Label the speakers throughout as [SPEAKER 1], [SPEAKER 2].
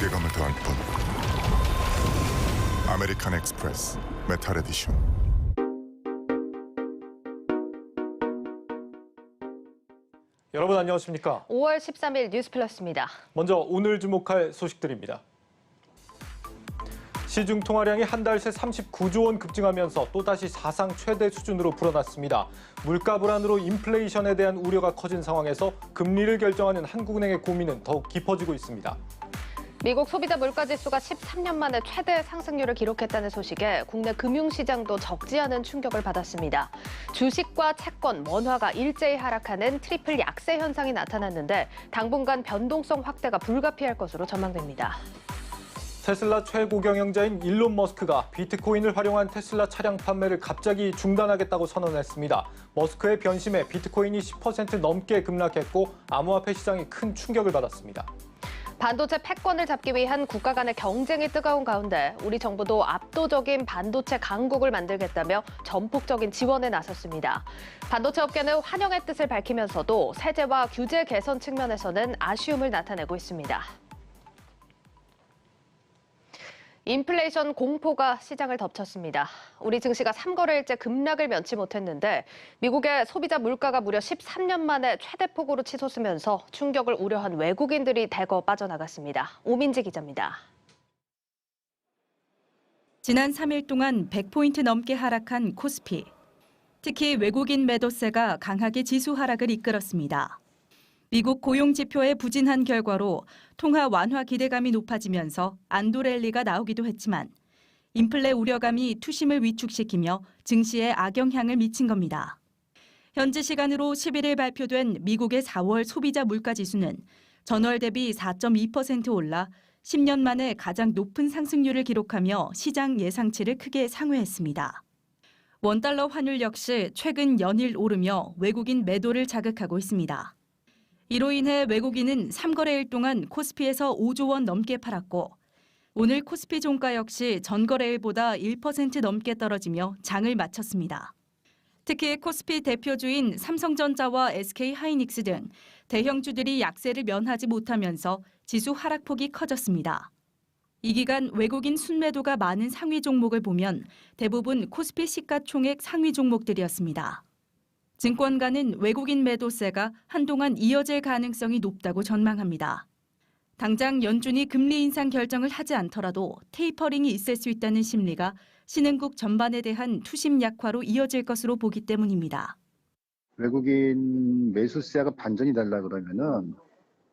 [SPEAKER 1] 무게감을 더할 뿐. 아메리칸 엑스프레스 메탈 에디션.
[SPEAKER 2] 여러분 안녕하십니까?
[SPEAKER 3] 5월 13일 뉴스플러스입니다.
[SPEAKER 2] 먼저 오늘 주목할 소식들입니다. 시중 통화량이 한 달 새 39조 원 급증하면서 또다시 사상 최대 수준으로 불어났습니다. 물가 불안으로 인플레이션에 대한 우려가 커진 상황에서 금리를 결정하는 한국은행의 고민은 더욱 깊어지고 있습니다.
[SPEAKER 3] 미국 소비자 물가지수가 13년 만에 최대 상승률을 기록했다는 소식에 국내 금융시장도 적지 않은 충격을 받았습니다. 주식과 채권, 원화가 일제히 하락하는 트리플 약세 현상이 나타났는데 당분간 변동성 확대가 불가피할 것으로 전망됩니다.
[SPEAKER 2] 테슬라 최고 경영자인 일론 머스크가 비트코인을 활용한 테슬라 차량 판매를 갑자기 중단하겠다고 선언했습니다. 머스크의 변심에 비트코인이 10% 넘게 급락했고 암호화폐 시장이 큰 충격을 받았습니다.
[SPEAKER 3] 반도체 패권을 잡기 위한 국가 간의 경쟁이 뜨거운 가운데 우리 정부도 압도적인 반도체 강국을 만들겠다며 전폭적인 지원에 나섰습니다. 반도체 업계는 환영의 뜻을 밝히면서도 세제와 규제 개선 측면에서는 아쉬움을 나타내고 있습니다. 인플레이션 공포가 시장을 덮쳤습니다. 우리 증시가 3거래일째 급락을 면치 못했는데 미국의 소비자 물가가 무려 13년 만에 최대폭으로 치솟으면서 충격을 우려한 외국인들이 대거 빠져나갔습니다. 오민지 기자입니다.
[SPEAKER 4] 지난 3일 동안 100포인트 넘게 하락한 코스피. 특히 외국인 매도세가 강하게 지수 하락을 이끌었습니다. 미국 고용 지표의 부진한 결과로 통화 완화 기대감이 높아지면서 안도 랠리가 나오기도 했지만 인플레 우려감이 투심을 위축시키며 증시에 악영향을 미친 겁니다. 현지 시간으로 11일 발표된 미국의 4월 소비자 물가 지수는 전월 대비 4.2% 올라 10년 만에 가장 높은 상승률을 기록하며 시장 예상치를 크게 상회했습니다. 원달러 환율 역시 최근 연일 오르며 외국인 매도를 자극하고 있습니다. 이로 인해 외국인은 3거래일 동안 코스피에서 5조 원 넘게 팔았고 오늘 코스피 종가 역시 전거래일보다 1% 넘게 떨어지며 장을 마쳤습니다. 특히 코스피 대표주인 삼성전자와 SK하이닉스 등 대형주들이 약세를 면하지 못하면서 지수 하락폭이 커졌습니다. 이 기간 외국인 순매도가 많은 상위 종목을 보면 대부분 코스피 시가총액 상위 종목들이었습니다. 증권가는 외국인 매도세가 한동안 이어질 가능성이 높다고 전망합니다. 당장 연준이 금리 인상 결정을 하지 않더라도 테이퍼링이 있을 수 있다는 심리가 신흥국 전반에 대한 투심 약화로 이어질 것으로 보기 때문입니다.
[SPEAKER 5] 외국인 매수세가 반전이 달라 그러면은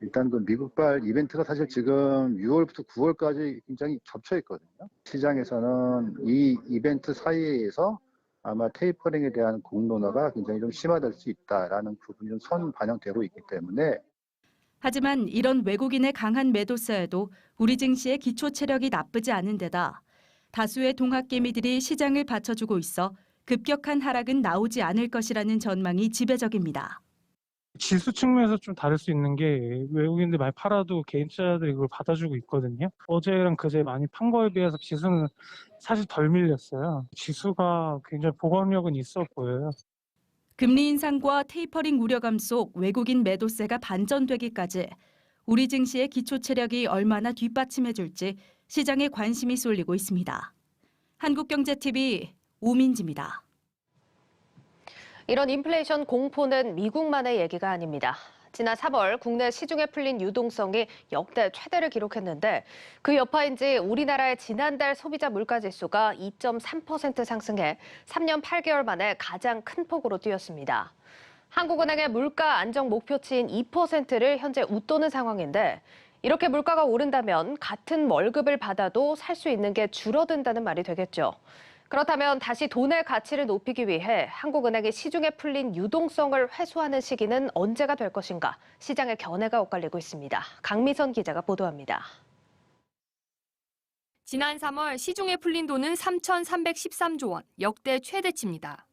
[SPEAKER 5] 일단 그 미국발 이벤트가 사실 지금 6월부터 9월까지 굉장히 겹쳐 있거든요. 시장에서는 이 이벤트 사이에서 아마 테이퍼링에 대한 공론화가 굉장히 좀 심화될 수 있다라는 부분이 좀 선반영되고 있기 때문에
[SPEAKER 4] 하지만 이런 외국인의 강한 매도세에도 우리 증시의 기초 체력이 나쁘지 않은 데다 다수의 동학개미들이 시장을 받쳐주고 있어 급격한 하락은 나오지 않을 것이라는 전망이 지배적입니다.
[SPEAKER 6] 지수 측면에서 좀 다를 수 있는 게 외국인들 많이 팔아도 개인 투자자들이 그걸 받아주고 있거든요. 어제랑 그제 많이 판 거에 비해서 지수는 사실 덜 밀렸어요. 지수가 굉장히 보강력은 있어 보여요.
[SPEAKER 4] 금리 인상과 테이퍼링 우려감 속 외국인 매도세가 반전되기까지 우리 증시의 기초 체력이 얼마나 뒷받침해줄지 시장에 관심이 쏠리고 있습니다. 한국경제TV 오민지입니다.
[SPEAKER 3] 이런 인플레이션 공포는 미국만의 얘기가 아닙니다. 지난 3월 국내 시중에 풀린 유동성이 역대 최대를 기록했는데 그 여파인지 우리나라의 지난달 소비자 물가지수가 2.3% 상승해 3년 8개월 만에 가장 큰 폭으로 뛰었습니다. 한국은행의 물가 안정 목표치인 2%를 현재 웃도는 상황인데 이렇게 물가가 오른다면 같은 월급을 받아도 살 수 있는 게 줄어든다는 말이 되겠죠. 그렇다면 다시 돈의 가치를 높이기 위해 한국은행이 시중에 풀린 유동성을 회수하는 시기는 언제가 될 것인가 시장의 견해가 엇갈리고 있습니다. 강미선 기자가 보도합니다.
[SPEAKER 7] 지난 3월 시중에 풀린 돈은 3,313조 원, 역대 최대치입니다.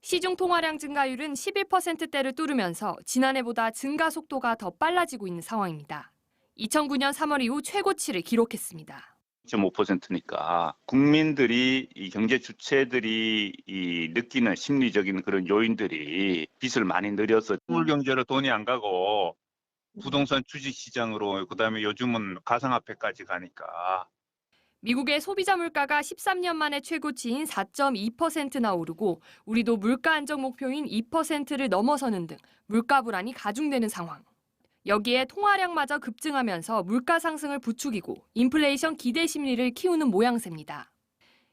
[SPEAKER 7] 시중 통화량 증가율은 11%대를 뚫으면서 지난해보다 증가 속도가 더 빨라지고 있는 상황입니다. 2009년 3월 이후 최고치를 기록했습니다.
[SPEAKER 8] 2.5%니까 국민들이 이 경제 주체들이 이 느끼는 심리적인 그런 요인들이 빚을 많이 늘려서 서울 경제로 돈이 안 가고 부동산 주식시장으로 그다음에 요즘은 가상화폐까지 가니까.
[SPEAKER 7] 미국의 소비자 물가가 13년 만에 최고치인 4.2%나 오르고 우리도 물가 안정 목표인 2%를 넘어서는 등 물가 불안이 가중되는 상황. 여기에 통화량마저 급증하면서 물가 상승을 부추기고 인플레이션 기대 심리를 키우는 모양새입니다.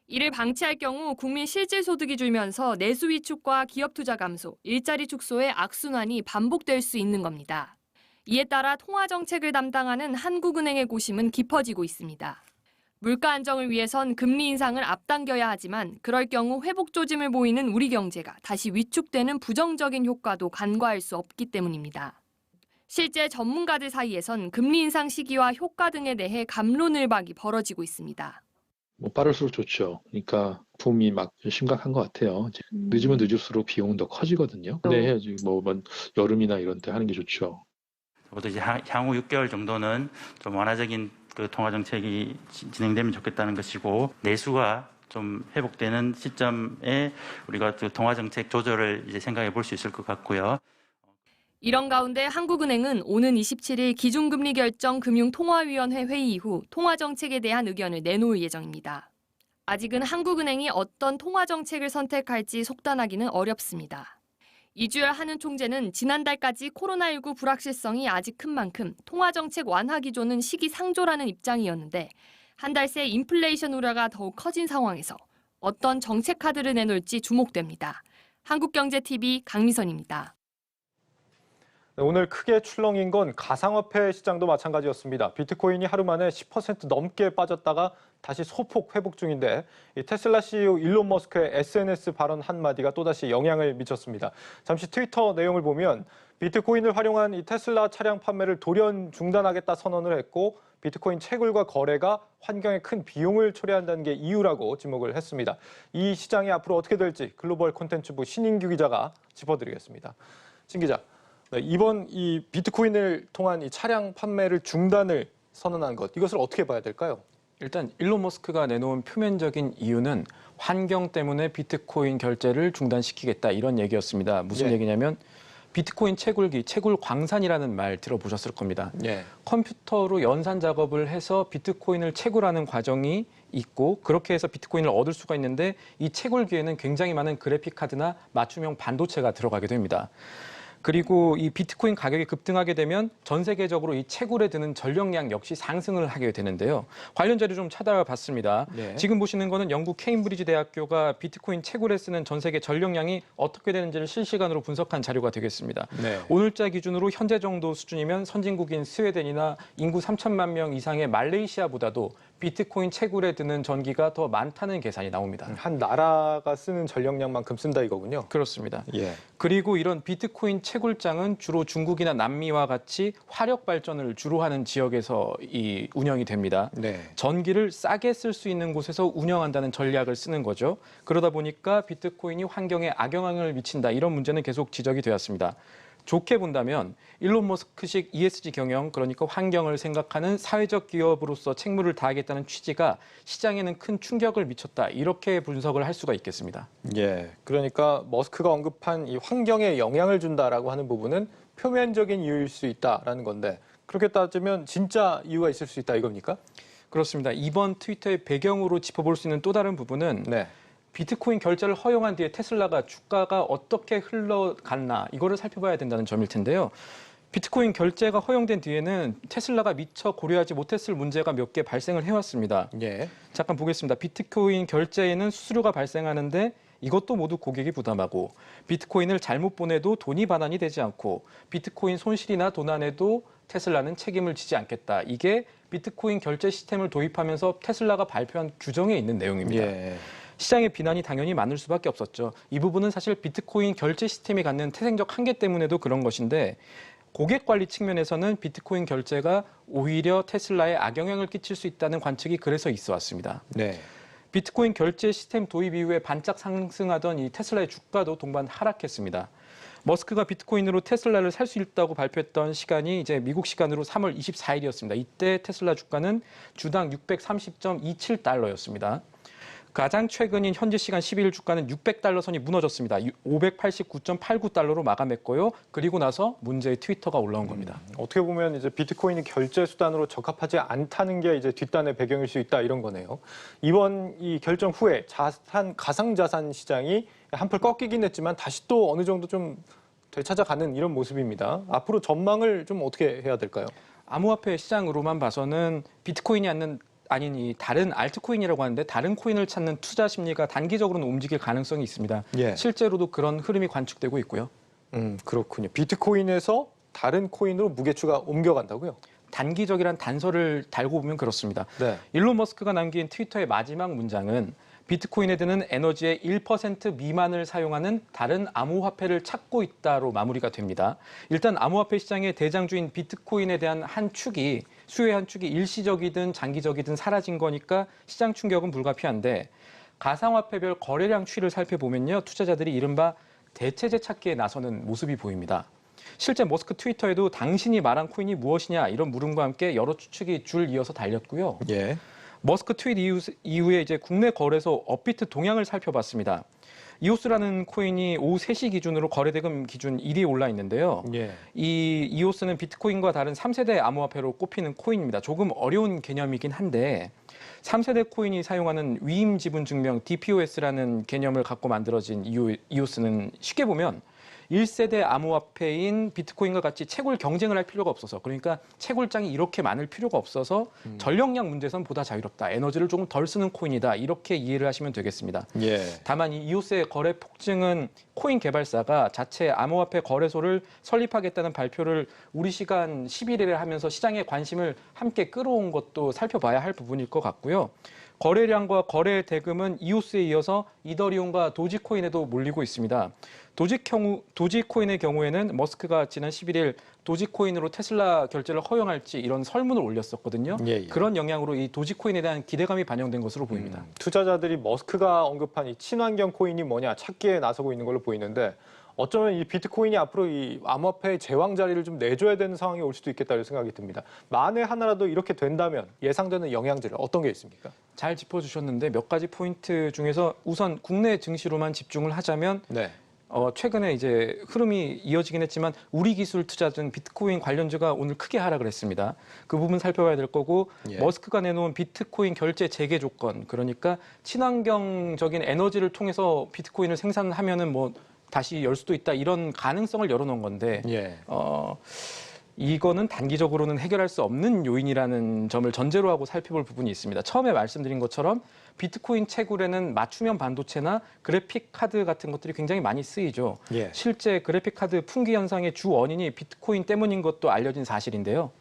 [SPEAKER 7] 이를 방치할 경우 국민 실질 소득이 줄면서 내수 위축과 기업 투자 감소, 일자리 축소의 악순환이 반복될 수 있는 겁니다. 이에 따라 통화 정책을 담당하는 한국은행의 고심은 깊어지고 있습니다. 물가 안정을 위해선 금리 인상을 앞당겨야 하지만 그럴 경우 회복 조짐을 보이는 우리 경제가 다시 위축되는 부정적인 효과도 간과할 수 없기 때문입니다. 실제 전문가들 사이에선 금리 인상 시기와 효과 등에 대해 갑론을박이 벌어지고 있습니다.
[SPEAKER 9] 빠를수록 좋죠. 그러니까 붐이 막 심각한 것 같아요. 이제 늦으면 늦을수록 비용은 더 커지거든요. 근데 해야지 여름이나 이런 때 하는 게 좋죠.
[SPEAKER 10] 적어도 이제 향후 6개월 정도는 좀 완화적인 그 통화 정책이 진행되면 좋겠다는 것이고 내수가 좀 회복되는 시점에 우리가 그 통화 정책 조절을 이제 생각해 볼 수 있을 것 같고요.
[SPEAKER 7] 이런 가운데 한국은행은 오는 27일 기준금리 결정 금융통화위원회 회의 이후 통화정책에 대한 의견을 내놓을 예정입니다. 아직은 한국은행이 어떤 통화정책을 선택할지 속단하기는 어렵습니다. 이주열 한은 총재는 지난달까지 코로나19 불확실성이 아직 큰 만큼 통화정책 완화 기조는 시기상조라는 입장이었는데 한 달 새 인플레이션 우려가 더욱 커진 상황에서 어떤 정책 카드를 내놓을지 주목됩니다. 한국경제TV 강미선입니다.
[SPEAKER 2] 오늘 크게 출렁인 건 가상화폐 시장도 마찬가지였습니다. 비트코인이 하루 만에 10% 넘게 빠졌다가 다시 소폭 회복 중인데 이 테슬라 CEO 일론 머스크의 SNS 발언 한마디가 또다시 영향을 미쳤습니다. 잠시 트위터 내용을 보면 비트코인을 활용한 이 테슬라 차량 판매를 돌연 중단하겠다 선언을 했고 비트코인 채굴과 거래가 환경에 큰 비용을 초래한다는 게 이유라고 지목을 했습니다. 이 시장이 앞으로 어떻게 될지 글로벌 콘텐츠부 신인규 기자가 짚어드리겠습니다. 신 기자. 이번 이 비트코인을 통한 이 차량 판매를 중단을 선언한 것, 이것을 어떻게 봐야 될까요?
[SPEAKER 11] 일단 일론 머스크가 내놓은 표면적인 이유는 환경 때문에 비트코인 결제를 중단시키겠다 이런 얘기였습니다. 무슨 얘기냐면 비트코인 채굴기, 채굴 광산이라는 말 들어보셨을 겁니다. 컴퓨터로 연산 작업을 해서 비트코인을 채굴하는 과정이 있고 그렇게 해서 비트코인을 얻을 수가 있는데 이 채굴기에는 굉장히 많은 그래픽 카드나 맞춤형 반도체가 들어가게 됩니다. 그리고 이 비트코인 가격이 급등하게 되면 전 세계적으로 이 채굴에 드는 전력량 역시 상승을 하게 되는데요. 관련 자료 좀 찾아봤습니다. 지금 보시는 거는 영국 케임브리지 대학교가 비트코인 채굴에 쓰는 전 세계 전력량이 어떻게 되는지를 실시간으로 분석한 자료가 되겠습니다. 오늘자 기준으로 현재 정도 수준이면 선진국인 스웨덴이나 인구 3천만 명 이상의 말레이시아보다도 비트코인 채굴에 드는 전기가 더 많다는 계산이 나옵니다.
[SPEAKER 2] 한 나라가 쓰는 전력량만큼 쓴다 이거군요.
[SPEAKER 11] 그렇습니다. 그리고 이런 비트코인 채굴장은 주로 중국이나 남미와 같이 화력 발전을 주로 하는 지역에서 운영이 됩니다. 전기를 싸게 쓸 수 있는 곳에서 운영한다는 전략을 쓰는 거죠. 그러다 보니까 비트코인이 환경에 악영향을 미친다 이런 문제는 계속 지적이 되었습니다. 좋게 본다면 일론 머스크식 ESG 경영, 그러니까 환경을 생각하는 사회적 기업으로서 책무를 다하겠다는 취지가 시장에는 큰 충격을 미쳤다. 이렇게 분석을 할 수가 있겠습니다.
[SPEAKER 2] 그러니까 머스크가 언급한 이 환경에 영향을 준다라고 하는 부분은 표면적인 이유일 수 있다라는 건데 그렇게 따지면 진짜 이유가 있을 수 있다 이겁니까?
[SPEAKER 11] 그렇습니다. 이번 트위터의 배경으로 짚어볼 수 있는 또 다른 부분은 비트코인 결제를 허용한 뒤에 테슬라가 주가가 어떻게 흘러갔나 이거를 살펴봐야 된다는 점일 텐데요. 비트코인 결제가 허용된 뒤에는 테슬라가 미처 고려하지 못했을 문제가 몇 개 발생을 해왔습니다. 잠깐 보겠습니다. 비트코인 결제에는 수수료가 발생하는데 이것도 모두 고객이 부담하고 비트코인을 잘못 보내도 돈이 반환이 되지 않고 비트코인 손실이나 도난에도 테슬라는 책임을 지지 않겠다. 이게 비트코인 결제 시스템을 도입하면서 테슬라가 발표한 규정에 있는 내용입니다. 시장의 비난이 당연히 많을 수밖에 없었죠. 이 부분은 사실 비트코인 결제 시스템이 갖는 태생적 한계 때문에도 그런 것인데 고객 관리 측면에서는 비트코인 결제가 오히려 테슬라에 악영향을 끼칠 수 있다는 관측이 그래서 있어 왔습니다. 비트코인 결제 시스템 도입 이후에 반짝 상승하던 이 테슬라의 주가도 동반 하락했습니다. 머스크가 비트코인으로 테슬라를 살 수 있다고 발표했던 시간이 이제 미국 시간으로 3월 24일이었습니다. 이때 테슬라 주가는 주당 630.27달러였습니다. 가장 최근인 현지 시간 12일 주가는 600달러 선이 무너졌습니다. 589.89달러로 마감했고요. 그리고 나서 문제의 트위터가 올라온 겁니다.
[SPEAKER 2] 어떻게 보면 이제 비트코인이 결제 수단으로 적합하지 않다는 게 이제 뒷단의 배경일 수 있다 이런 거네요. 이번 이 결정 후에 가상자산 시장이 한풀 꺾이긴 했지만 다시 또 어느 정도 좀 되찾아가는 이런 모습입니다. 앞으로 전망을 좀 어떻게 해야 될까요?
[SPEAKER 11] 암호화폐 시장으로만 봐서는 비트코인이 아닌 이 다른 알트코인이라고 하는데 다른 코인을 찾는 투자 심리가 단기적으로는 움직일 가능성이 있습니다.
[SPEAKER 2] 예.
[SPEAKER 11] 실제로도 그런 흐름이 관측되고 있고요.
[SPEAKER 2] 그렇군요. 비트코인에서 다른 코인으로 무게추가 옮겨간다고요?
[SPEAKER 11] 단기적이란 단서를 달고 보면 그렇습니다.
[SPEAKER 2] 네.
[SPEAKER 11] 일론 머스크가 남긴 트위터의 마지막 문장은 비트코인에 드는 에너지의 1% 미만을 사용하는 다른 암호화폐를 찾고 있다로 마무리가 됩니다. 일단 암호화폐 시장의 대장주인 비트코인에 대한 수요의 한 축이 일시적이든 장기적이든 사라진 거니까 시장 충격은 불가피한데 가상화폐별 거래량 추이를 살펴보면요. 투자자들이 이른바 대체제 찾기에 나서는 모습이 보입니다. 실제 머스크 트위터에도 당신이 말한 코인이 무엇이냐 이런 물음과 함께 여러 추측이 줄 이어서 달렸고요.
[SPEAKER 2] 예.
[SPEAKER 11] 머스크 트윗 이후에 이제 국내 거래소 업비트 동향을 살펴봤습니다. 이오스라는 코인이 오후 3시 기준으로 거래대금 기준 1위에 올라 있는데요.
[SPEAKER 2] 예.
[SPEAKER 11] 이 이오스는 비트코인과 다른 3세대 암호화폐로 꼽히는 코인입니다. 조금 어려운 개념이긴 한데 3세대 코인이 사용하는 위임 지분 증명 DPoS라는 개념을 갖고 만들어진 이오스는 쉽게 보면 1세대 암호화폐인 비트코인과 같이 채굴 경쟁을 할 필요가 없어서 그러니까 채굴장이 이렇게 많을 필요가 없어서 전력량 문제에서는 보다 자유롭다. 에너지를 조금 덜 쓰는 코인이다. 이렇게 이해를 하시면 되겠습니다.
[SPEAKER 2] 예.
[SPEAKER 11] 다만 이 이오스의 거래 폭증은 코인 개발사가 자체 암호화폐 거래소를 설립하겠다는 발표를 우리 시간 11일에 하면서 시장의 관심을 함께 끌어온 것도 살펴봐야 할 부분일 것 같고요. 거래량과 거래 대금은 이오스에 이어서 이더리움과 도지코인에도 몰리고 있습니다. 도지코인의 경우에는 머스크가 지난 11일 도지코인으로 테슬라 결제를 허용할지 이런 설문을 올렸었거든요.
[SPEAKER 2] 예.
[SPEAKER 11] 그런 영향으로 이 도지코인에 대한 기대감이 반영된 것으로 보입니다.
[SPEAKER 2] 투자자들이 머스크가 언급한 이 친환경 코인이 뭐냐 찾기에 나서고 있는 걸로 보이는데 어쩌면 이 비트코인이 앞으로 이 암호화폐의 제왕 자리를 좀 내줘야 되는 상황이 올 수도 있겠다는 생각이 듭니다. 만에 하나라도 이렇게 된다면 예상되는 영향들은 어떤 게 있습니까?
[SPEAKER 11] 잘 짚어주셨는데 몇 가지 포인트 중에서 우선 국내 증시로만 집중을 하자면
[SPEAKER 2] 네.
[SPEAKER 11] 최근에 이제 흐름이 이어지긴 했지만 우리 기술 투자든 비트코인 관련주가 오늘 크게 하락을 했습니다. 그 부분 살펴봐야 될 거고
[SPEAKER 2] 예.
[SPEAKER 11] 머스크가 내놓은 비트코인 결제 재개 조건 그러니까 친환경적인 에너지를 통해서 비트코인을 생산하면은 뭐 다시 열 수도 있다 이런 가능성을 열어놓은 건데
[SPEAKER 2] 예.
[SPEAKER 11] 이거는 단기적으로는 해결할 수 없는 요인이라는 점을 전제로 하고 살펴볼 부분이 있습니다. 처음에 말씀드린 것처럼 비트코인 채굴에는 맞춤형 반도체나 그래픽 카드 같은 것들이 굉장히 많이 쓰이죠.
[SPEAKER 2] 예.
[SPEAKER 11] 실제 그래픽 카드 품귀 현상의 주 원인이 비트코인 때문인 것도 알려진 사실인데요.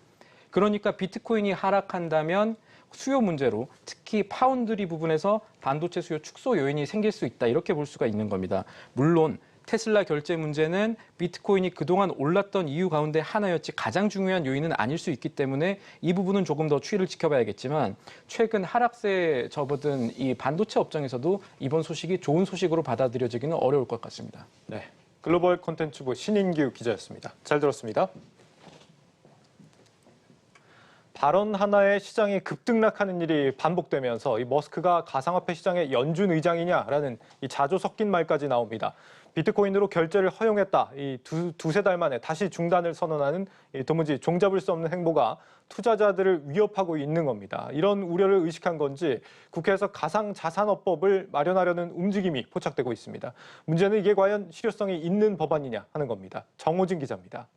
[SPEAKER 11] 그러니까 비트코인이 하락한다면 수요 문제로 특히 파운드리 부분에서 반도체 수요 축소 요인이 생길 수 있다 이렇게 볼 수가 있는 겁니다. 물론 테슬라 결제 문제는 비트코인이 그동안 올랐던 이유 가운데 하나였지 가장 중요한 요인은 아닐 수 있기 때문에 이 부분은 조금 더 추이를 지켜봐야겠지만 최근 하락세에 접어든 이 반도체 업종에서도 이번 소식이 좋은 소식으로 받아들여지기는 어려울 것 같습니다.
[SPEAKER 2] 네. 글로벌 콘텐츠부 신인규 기자였습니다. 잘 들었습니다. 발언 하나에 시장이 급등락하는 일이 반복되면서 이 머스크가 가상화폐 시장의 연준 의장이냐라는 이 자조 섞인 말까지 나옵니다. 비트코인으로 결제를 허용했다. 이 두세 달 만에 다시 중단을 선언하는 도무지 종잡을 수 없는 행보가 투자자들을 위협하고 있는 겁니다. 이런 우려를 의식한 건지 국회에서 가상자산업법을 마련하려는 움직임이 포착되고 있습니다. 문제는 이게 과연 실효성이 있는 법안이냐 하는 겁니다. 정호진 기자입니다.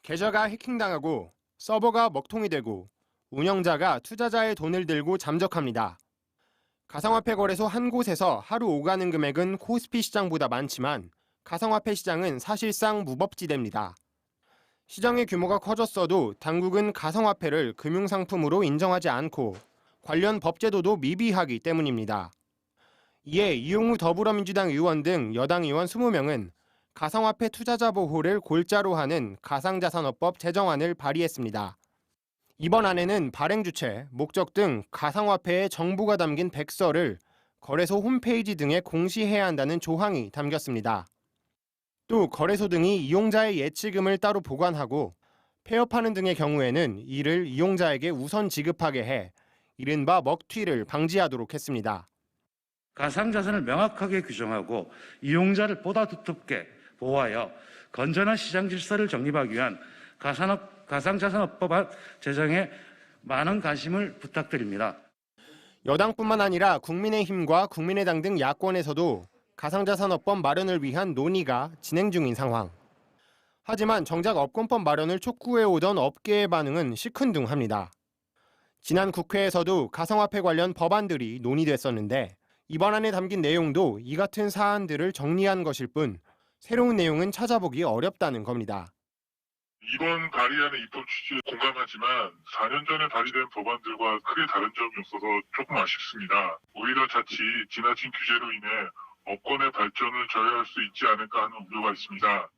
[SPEAKER 12] 계좌가 해킹당하고 서버가 먹통이 되고 운영자가 투자자의 돈을 들고 잠적합니다. 가상화폐 거래소 한 곳에서 하루 오가는 금액은 코스피 시장보다 많지만 가상화폐 시장은 사실상 무법지대입니다. 시장의 규모가 커졌어도 당국은 가상화폐를 금융상품으로 인정하지 않고 관련 법제도도 미비하기 때문입니다. 이에 이용우 더불어민주당 의원 등 여당 의원 20명은 가상화폐 투자자 보호를 골자로 하는 가상자산업법 제정안을 발의했습니다. 이번 안에는 발행 주체, 목적 등 가상화폐의 정보가 담긴 백서를 거래소 홈페이지 등에 공시해야 한다는 조항이 담겼습니다. 또 거래소 등이 이용자의 예치금을 따로 보관하고 폐업하는 등의 경우에는 이를 이용자에게 우선 지급하게 해 이른바 먹튀를 방지하도록 했습니다.
[SPEAKER 13] 가상자산을 명확하게 규정하고 이용자를 보다 두텁게 보호하여 건전한 시장 질서를 정립하기 위한 가상자산업법 제정에 많은 관심을 부탁드립니다.
[SPEAKER 12] 여당뿐만 아니라 국민의힘과 국민의당 등 야권에서도 가상자산업법 마련을 위한 논의가 진행 중인 상황. 하지만 정작 업권법 마련을 촉구해오던 업계의 반응은 시큰둥합니다. 지난 국회에서도 가상화폐 관련 법안들이 논의됐었는데 이번안에 담긴 내용도 이 같은 사안들을 정리한 것일 뿐 새로운 내용은 찾아보기 어렵다는 겁니다.
[SPEAKER 14] 이번 발의안의 입법 취지에 공감하지만 4년 전에 발의된 법안들과 크게 다른 점이 없어서 조금 아쉽습니다. 오히려 자칫 지나친 규제로 인해 업권의 발전을 저해할 수 있지 않을까 하는 우려가 있습니다.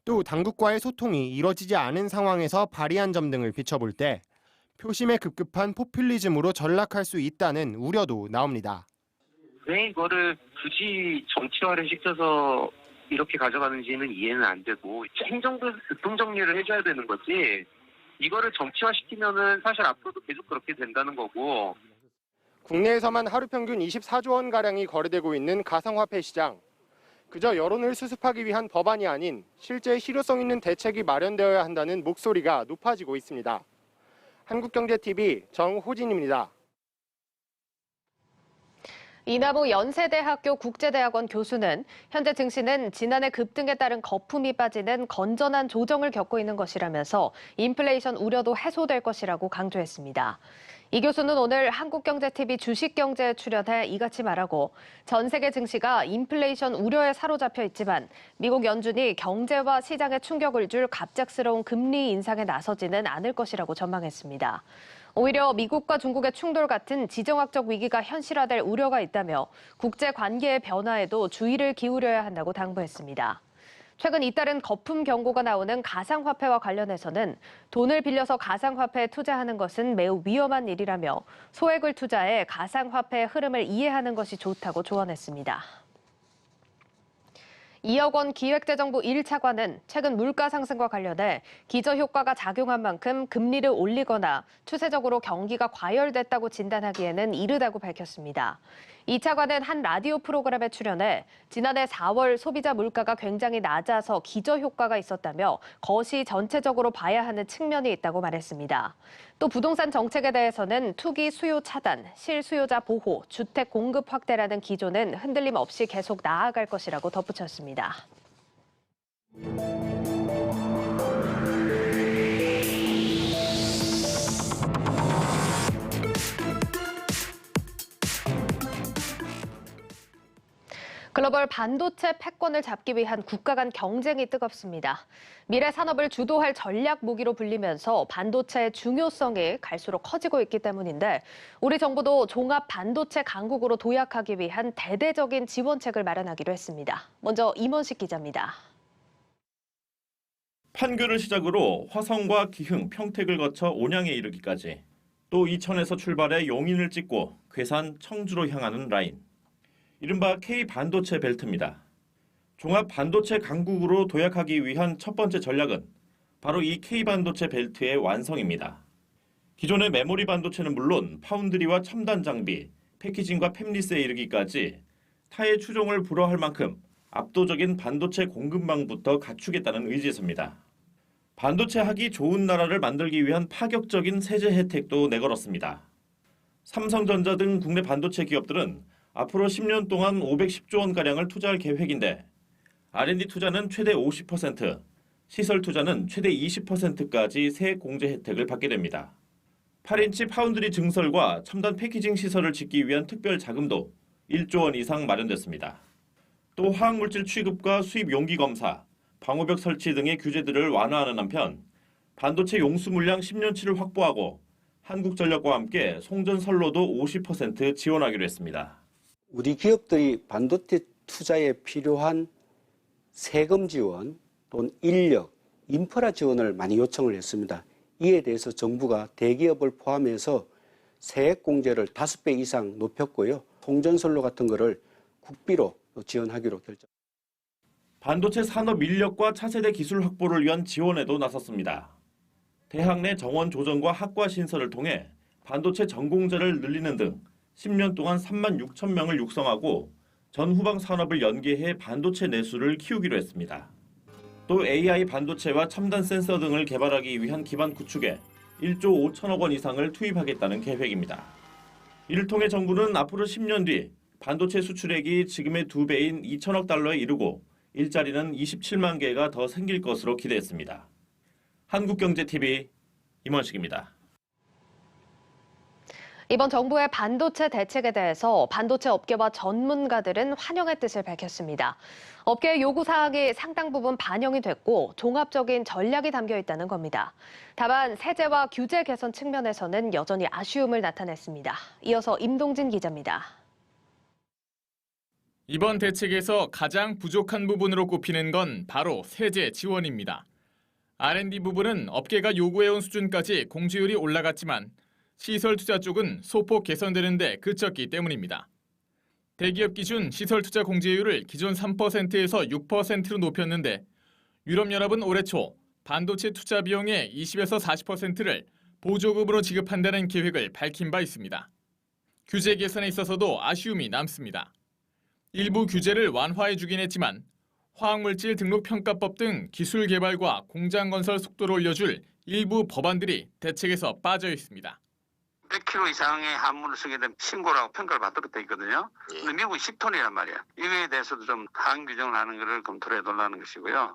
[SPEAKER 12] 또 당국과의 소통이 이뤄지지 않은 상황에서 발의한 점 등을 비춰볼 때 표심에 급급한 포퓰리즘으로 전락할 수 있다는 우려도 나옵니다.
[SPEAKER 15] 왜 이거를 굳이 정치화를 시켜서 이렇게 가져가는지는 이해는 안 되고 행정부에서 교통정리를 해줘야 되는 거지 이거를 정치화시키면은 사실 앞으로도 계속 그렇게 된다는 거고.
[SPEAKER 12] 국내에서만 하루 평균 24조 원가량이 거래되고 있는 가상화폐 시장. 그저 여론을 수습하기 위한 법안이 아닌 실제 실효성 있는 대책이 마련되어야 한다는 목소리가 높아지고 있습니다. 한국경제TV 정호진입니다.
[SPEAKER 3] 이남우 연세대학교 국제대학원 교수는 현재 증시는 지난해 급등에 따른 거품이 빠지는 건전한 조정을 겪고 있는 것이라면서 인플레이션 우려도 해소될 것이라고 강조했습니다. 이 교수는 오늘 한국경제TV 주식경제에 출연해 이같이 말하고 전 세계 증시가 인플레이션 우려에 사로잡혀 있지만 미국 연준이 경제와 시장에 충격을 줄 갑작스러운 금리 인상에 나서지는 않을 것이라고 전망했습니다. 오히려 미국과 중국의 충돌 같은 지정학적 위기가 현실화될 우려가 있다며 국제 관계의 변화에도 주의를 기울여야 한다고 당부했습니다. 최근 잇따른 거품 경고가 나오는 가상화폐와 관련해서는 돈을 빌려서 가상화폐에 투자하는 것은 매우 위험한 일이라며 소액을 투자해 가상화폐의 흐름을 이해하는 것이 좋다고 조언했습니다. 2억 원 기획재정부 1차관은 최근 물가 상승과 관련해 기저효과가 작용한 만큼 금리를 올리거나 추세적으로 경기가 과열됐다고 진단하기에는 이르다고 밝혔습니다. 2차관은 한 라디오 프로그램에 출연해 지난해 4월 소비자 물가가 굉장히 낮아서 기저효과가 있었다며 것이 전체적으로 봐야 하는 측면이 있다고 말했습니다. 또 부동산 정책에 대해서는 투기 수요 차단, 실수요자 보호, 주택 공급 확대라는 기조는 흔들림 없이 계속 나아갈 것이라고 덧붙였습니다. 글로벌 반도체 패권을 잡기 위한 국가 간 경쟁이 뜨겁습니다. 미래 산업을 주도할 전략 무기로 불리면서 반도체의 중요성이 갈수록 커지고 있기 때문인데 우리 정부도 종합 반도체 강국으로 도약하기 위한 대대적인 지원책을 마련하기로 했습니다. 먼저 임원식 기자입니다.
[SPEAKER 16] 판교를 시작으로 화성과 기흥, 평택을 거쳐 온양에 이르기까지 또 이천에서 출발해 용인을 찍고 괴산, 청주로 향하는 라인. 이른바 K-반도체 벨트입니다. 종합 반도체 강국으로 도약하기 위한 첫 번째 전략은 바로 이 K-반도체 벨트의 완성입니다. 기존의 메모리 반도체는 물론 파운드리와 첨단 장비, 패키징과 팹리스에 이르기까지 타의 추종을 불허할 만큼 압도적인 반도체 공급망부터 갖추겠다는 의지에서입니다. 반도체 하기 좋은 나라를 만들기 위한 파격적인 세제 혜택도 내걸었습니다. 삼성전자 등 국내 반도체 기업들은 앞으로 10년 동안 510조 원가량을 투자할 계획인데 R&D 투자는 최대 50%, 시설 투자는 최대 20%까지 세액 공제 혜택을 받게 됩니다. 8인치 파운드리 증설과 첨단 패키징 시설을 짓기 위한 특별 자금도 1조 원 이상 마련됐습니다. 또 화학물질 취급과 수입 용기 검사, 방호벽 설치 등의 규제들을 완화하는 한편 반도체 용수 물량 10년치를 확보하고 한국전력과 함께 송전선로도 50% 지원하기로 했습니다.
[SPEAKER 17] 우리 기업들이 반도체 투자에 필요한 세금 지원 또는 인력, 인프라 지원을 많이 요청을 했습니다. 이에 대해서 정부가 대기업을 포함해서 세액 공제를 5배 이상 높였고요. 송전선로 같은 거를 국비로 지원하기로 결정.
[SPEAKER 16] 반도체 산업 인력과 차세대 기술 확보를 위한 지원에도 나섰습니다. 대학 내 정원 조정과 학과 신설을 통해 반도체 전공자를 늘리는 등 10년 동안 3만 6천 명을 육성하고 전후방 산업을 연계해 반도체 내수를 키우기로 했습니다. 또 AI 반도체와 첨단 센서 등을 개발하기 위한 기반 구축에 1조 5천억 원 이상을 투입하겠다는 계획입니다. 이를 통해 정부는 앞으로 10년 뒤 반도체 수출액이 지금의 2배인 2천억 달러에 이르고 일자리는 27만 개가 더 생길 것으로 기대했습니다. 한국경제TV 임원식입니다.
[SPEAKER 3] 이번 정부의 반도체 대책에 대해서 반도체 업계와 전문가들은 환영의 뜻을 밝혔습니다. 업계의 요구사항이 상당 부분 반영이 됐고 종합적인 전략이 담겨 있다는 겁니다. 다만 세제와 규제 개선 측면에서는 여전히 아쉬움을 나타냈습니다. 이어서 임동진 기자입니다.
[SPEAKER 18] 이번 대책에서 가장 부족한 부분으로 꼽히는 건 바로 세제 지원입니다. R&D 부분은 업계가 요구해온 수준까지 공제율이 올라갔지만 시설 투자 쪽은 소폭 개선되는 데 그쳤기 때문입니다. 대기업 기준 시설 투자 공제율을 기존 3%에서 6%로 높였는데 유럽연합은 올해 초 반도체 투자 비용의 20에서 40%를 보조금으로 지급한다는 계획을 밝힌 바 있습니다. 규제 개선에 있어서도 아쉬움이 남습니다. 일부 규제를 완화해주긴 했지만 화학물질 등록평가법 등 기술 개발과 공장 건설 속도를 올려줄 일부 법안들이 대책에서 빠져 있습니다.
[SPEAKER 19] 100kg 이상의 한물을 쓰게 되면 신고라고 평가를 받도록 되어 있거든요. 근데 미국이 10톤이란 말이야. 이거에 대해서도 좀 하향 규정을 하는 것을 검토를 해달라는 것이고요.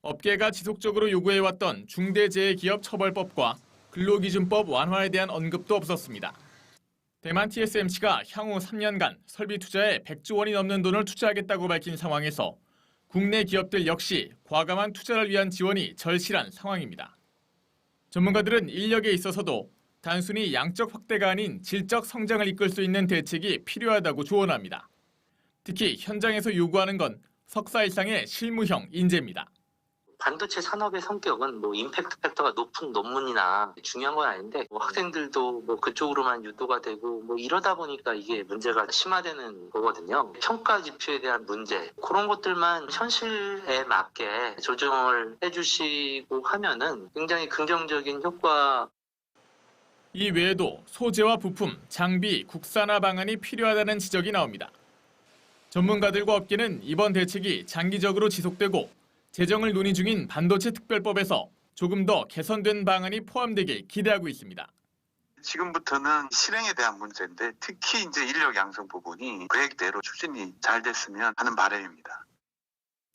[SPEAKER 18] 업계가 지속적으로 요구해왔던 중대재해기업처벌법과 근로기준법 완화에 대한 언급도 없었습니다. 대만 TSMC가 향후 3년간 설비 투자에 100조 원이 넘는 돈을 투자하겠다고 밝힌 상황에서 국내 기업들 역시 과감한 투자를 위한 지원이 절실한 상황입니다. 전문가들은 인력에 있어서도 단순히 양적 확대가 아닌 질적 성장을 이끌 수 있는 대책이 필요하다고 조언합니다. 특히 현장에서 요구하는 건 석사 이상의 실무형 인재입니다.
[SPEAKER 20] 반도체 산업의 성격은 임팩트 팩터가 높은 논문이나 중요한 건 아닌데 학생들도 그쪽으로만 유도가 되고 이러다 보니까 이게 문제가 심화되는 거거든요. 평가 지표에 대한 문제 그런 것들만 현실에 맞게 조정을 해주시고 하면은 굉장히 긍정적인 효과.
[SPEAKER 18] 이 외에도 소재와 부품, 장비, 국산화 방안이 필요하다는 지적이 나옵니다. 전문가들과 업계는 이번 대책이 장기적으로 지속되고 제정을 논의 중인 반도체 특별법에서 조금 더 개선된 방안이 포함되길 기대하고 있습니다.
[SPEAKER 21] 지금부터는 실행에 대한 문제인데 특히 이제 인력 양성 부분이 계획대로 추진이 잘 됐으면 하는 바람입니다.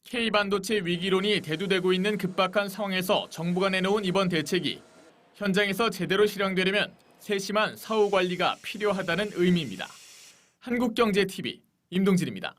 [SPEAKER 18] K반도체 위기론이 대두되고 있는 급박한 상황에서 정부가 내놓은 이번 대책이 현장에서 제대로 실행되려면 세심한 사후 관리가 필요하다는 의미입니다. 한국경제TV 임동진입니다.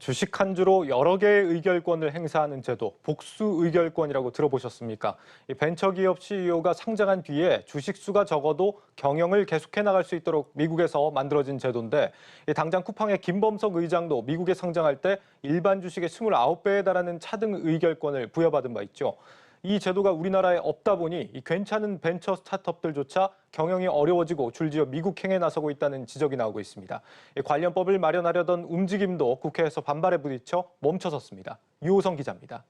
[SPEAKER 2] 주식 한 주로 여러 개의 의결권을 행사하는 제도, 복수 의결권이라고 들어보셨습니까? 이 벤처기업 CEO가 상장한 뒤에 주식 수가 적어도 경영을 계속해 나갈 수 있도록 미국에서 만들어진 제도인데 당장 쿠팡의 김범석 의장도 미국에 상장할 때 일반 주식의 29배에 달하는 차등 의결권을 부여받은 바 있죠. 이 제도가 우리나라에 없다 보니 이 괜찮은 벤처 스타트업들조차 경영이 어려워지고 줄지어 미국행에 나서고 있다는 지적이 나오고 있습니다. 관련법을 마련하려던 움직임도 국회에서 반발에 부딪혀 멈춰섰습니다. 유호성 기자입니다.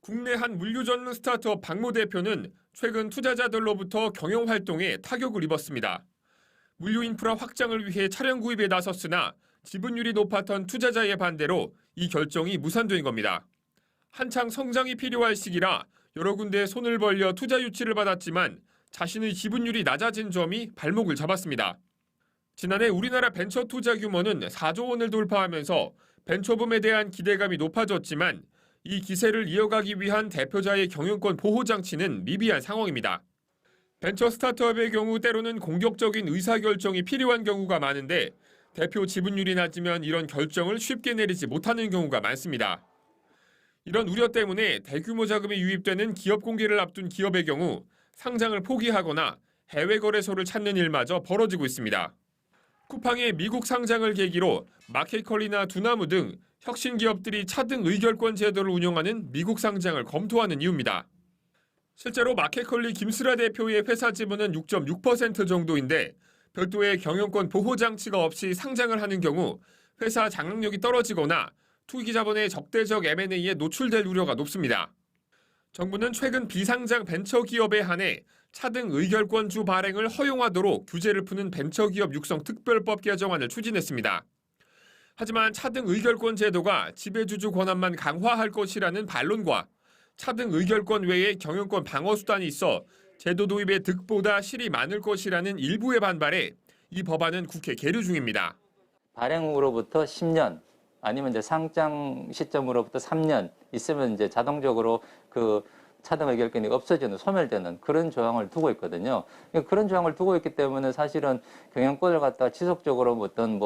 [SPEAKER 22] 국내 한 물류 전문 스타트업 박모 대표는 최근 투자자들로부터 경영 활동에 타격을 입었습니다. 물류 인프라 확장을 위해 차량 구입에 나섰으나 지분율이 높았던 투자자의 반대로 이 결정이 무산된 겁니다. 한창 성장이 필요할 시기라 여러 군데 손을 벌려 투자 유치를 받았지만 자신의 지분율이 낮아진 점이 발목을 잡았습니다. 지난해 우리나라 벤처 투자 규모는 4조 원을 돌파하면서 벤처붐에 대한 기대감이 높아졌지만 이 기세를 이어가기 위한 대표자의 경영권 보호 장치는 미비한 상황입니다. 벤처 스타트업의 경우 때로는 공격적인 의사결정이 필요한 경우가 많은데 대표 지분율이 낮으면 이런 결정을 쉽게 내리지 못하는 경우가 많습니다. 이런 우려 때문에 대규모 자금이 유입되는 기업 공개를 앞둔 기업의 경우 상장을 포기하거나 해외 거래소를 찾는 일마저 벌어지고 있습니다. 쿠팡의 미국 상장을 계기로 마켓컬리나 두나무 등 혁신 기업들이 차등 의결권 제도를 운영하는 미국 상장을 검토하는 이유입니다. 실제로 마켓컬리 김슬아 대표의 회사 지분은 6.6% 정도인데 별도의 경영권 보호 장치가 없이 상장을 하는 경우 회사 장악력이 떨어지거나 투기 자본의 적대적 M&A에 노출될 우려가 높습니다. 정부는 최근 비상장 벤처기업에 한해 차등 의결권주 발행을 허용하도록 규제를 푸는 벤처기업 육성 특별법 개정안을 추진했습니다. 하지만 차등 의결권 제도가 지배주주 권한만 강화할 것이라는 반론과 차등 의결권 외에 경영권 방어 수단이 있어 제도 도입의 득보다 실이 많을 것이라는 일부의 반발에 이 법안은 국회 계류 중입니다.
[SPEAKER 1] 발행 후로부터 10년 아니면 이제 상장 시점으로부터 3년 있으면 이제 자동적으로 그 차등 의결권이 없어지는, 소멸되는 그런 조항을 두고 있거든요. 그런 조항을 두고 있기 때문에 사실은 경영권을 갖다가 지속적으로 어떤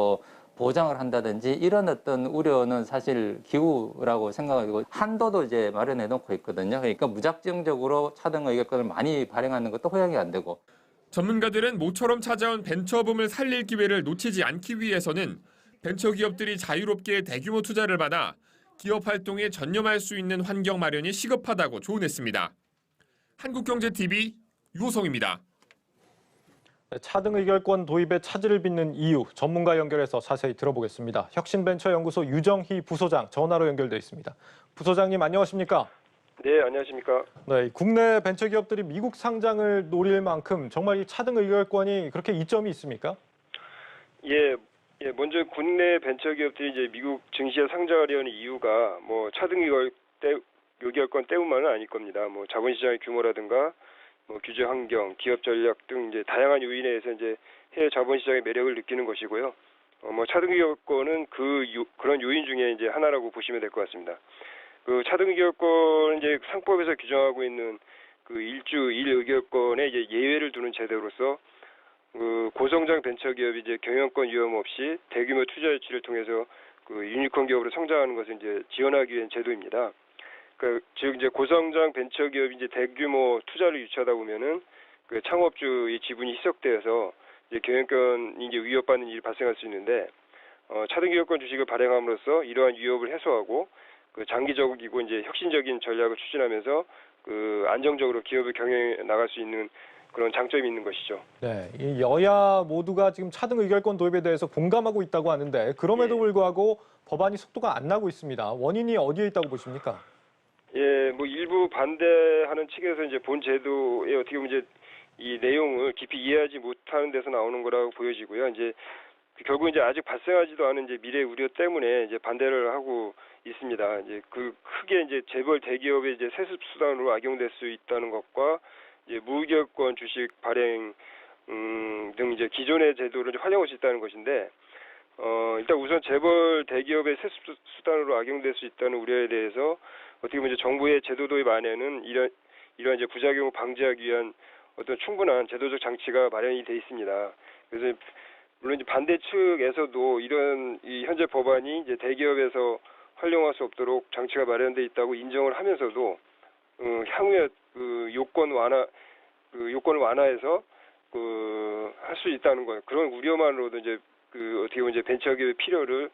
[SPEAKER 1] 보장을 한다든지 이런 어떤 우려는 사실 기우라고 생각하고 한도도 이제 마련해 놓고 있거든요. 그러니까 무작정적으로 차등 의결권을 많이 발행하는 것도 허용이 안 되고.
[SPEAKER 22] 전문가들은 모처럼 찾아온 벤처붐을 살릴 기회를 놓치지 않기 위해서는 벤처기업들이 자유롭게 대규모 투자를 받아 기업 활동에 전념할 수 있는 환경 마련이 시급하다고 조언했습니다. 한국경제TV 유호성입니다.
[SPEAKER 2] 차등 의결권 도입에 차질을 빚는 이유, 전문가 연결해서 자세히 들어보겠습니다. 혁신벤처연구소 유정희 부소장 전화로 연결돼 있습니다. 부소장님 안녕하십니까?
[SPEAKER 5] 네, 안녕하십니까?
[SPEAKER 2] 네, 국내 벤처기업들이 미국 상장을 노릴 만큼 정말 이 차등 의결권이 그렇게 이점이 있습니까?
[SPEAKER 5] 예, 먼저 국내 벤처기업들이 이제 미국 증시에 상장하려는 이유가 차등 의결권 때문만은 아닐 겁니다. 자본시장의 규모라든가 규제 환경, 기업 전략 등 이제 다양한 요인에 의해서 이제 해외 자본시장의 매력을 느끼는 것이고요. 차등 의결권은 그런 요인 중에 이제 하나라고 보시면 될 것 같습니다. 그 차등 의결권 이제 상법에서 규정하고 있는 그 1주 1의결권에 이제 예외를 두는 제도로서 그 고성장 벤처기업이 이제 경영권 위험 없이 대규모 투자 유치를 통해서 그 유니콘 기업으로 성장하는 것을 이제 지원하기 위한 제도입니다. 즉 이제 고성장 벤처기업이 이제 대규모 투자를 유치하다 보면은 그 창업주의 지분이 희석되어서 이제 경영권이 이제 위협받는 일이 발생할 수 있는데 차등 의결권 주식을 발행함으로써 이러한 위협을 해소하고 그 장기적이고 이제 혁신적인 전략을 추진하면서 그 안정적으로 기업을 경영해 나갈 수 있는 그런 장점이 있는 것이죠.
[SPEAKER 2] 네, 이 여야 모두가 지금 차등 의결권 도입에 대해서 공감하고 있다고 하는데 그럼에도 불구하고 법안이 속도가 안 나고 있습니다. 원인이 어디에 있다고 보십니까?
[SPEAKER 5] 예, 일부 반대하는 측에서 이제 본 제도에 어떻게 보면 이제 이 내용을 깊이 이해하지 못하는 데서 나오는 거라고 보여지고요. 이제 결국 이제 아직 발생하지도 않은 이제 미래 우려 때문에 이제 반대를 하고 있습니다. 이제 그 크게 이제 재벌 대기업의 이제 세습 수단으로 악용될 수 있다는 것과 이제 무의결권 주식 발행 등 이제 기존의 제도를 활용할 수 있다는 것인데 일단 우선 재벌 대기업의 세습 수단으로 악용될 수 있다는 우려에 대해서 어떻게 보면 이제 정부의 제도 도입 안에는 이런 이제 부작용을 방지하기 위한 어떤 충분한 제도적 장치가 마련이 돼 있습니다. 그래서 물론 이제 반대 측에서도 이런 이 현재 법안이 이제 대기업에서 활용할 수 없도록 장치가 마련돼 있다고 인정을 하면서도 향후에 그 요건을 완화해서 할 수 있다는 거예요. 그런 우려만으로도 이제 어떻게 보면 이제 벤처기업의 필요를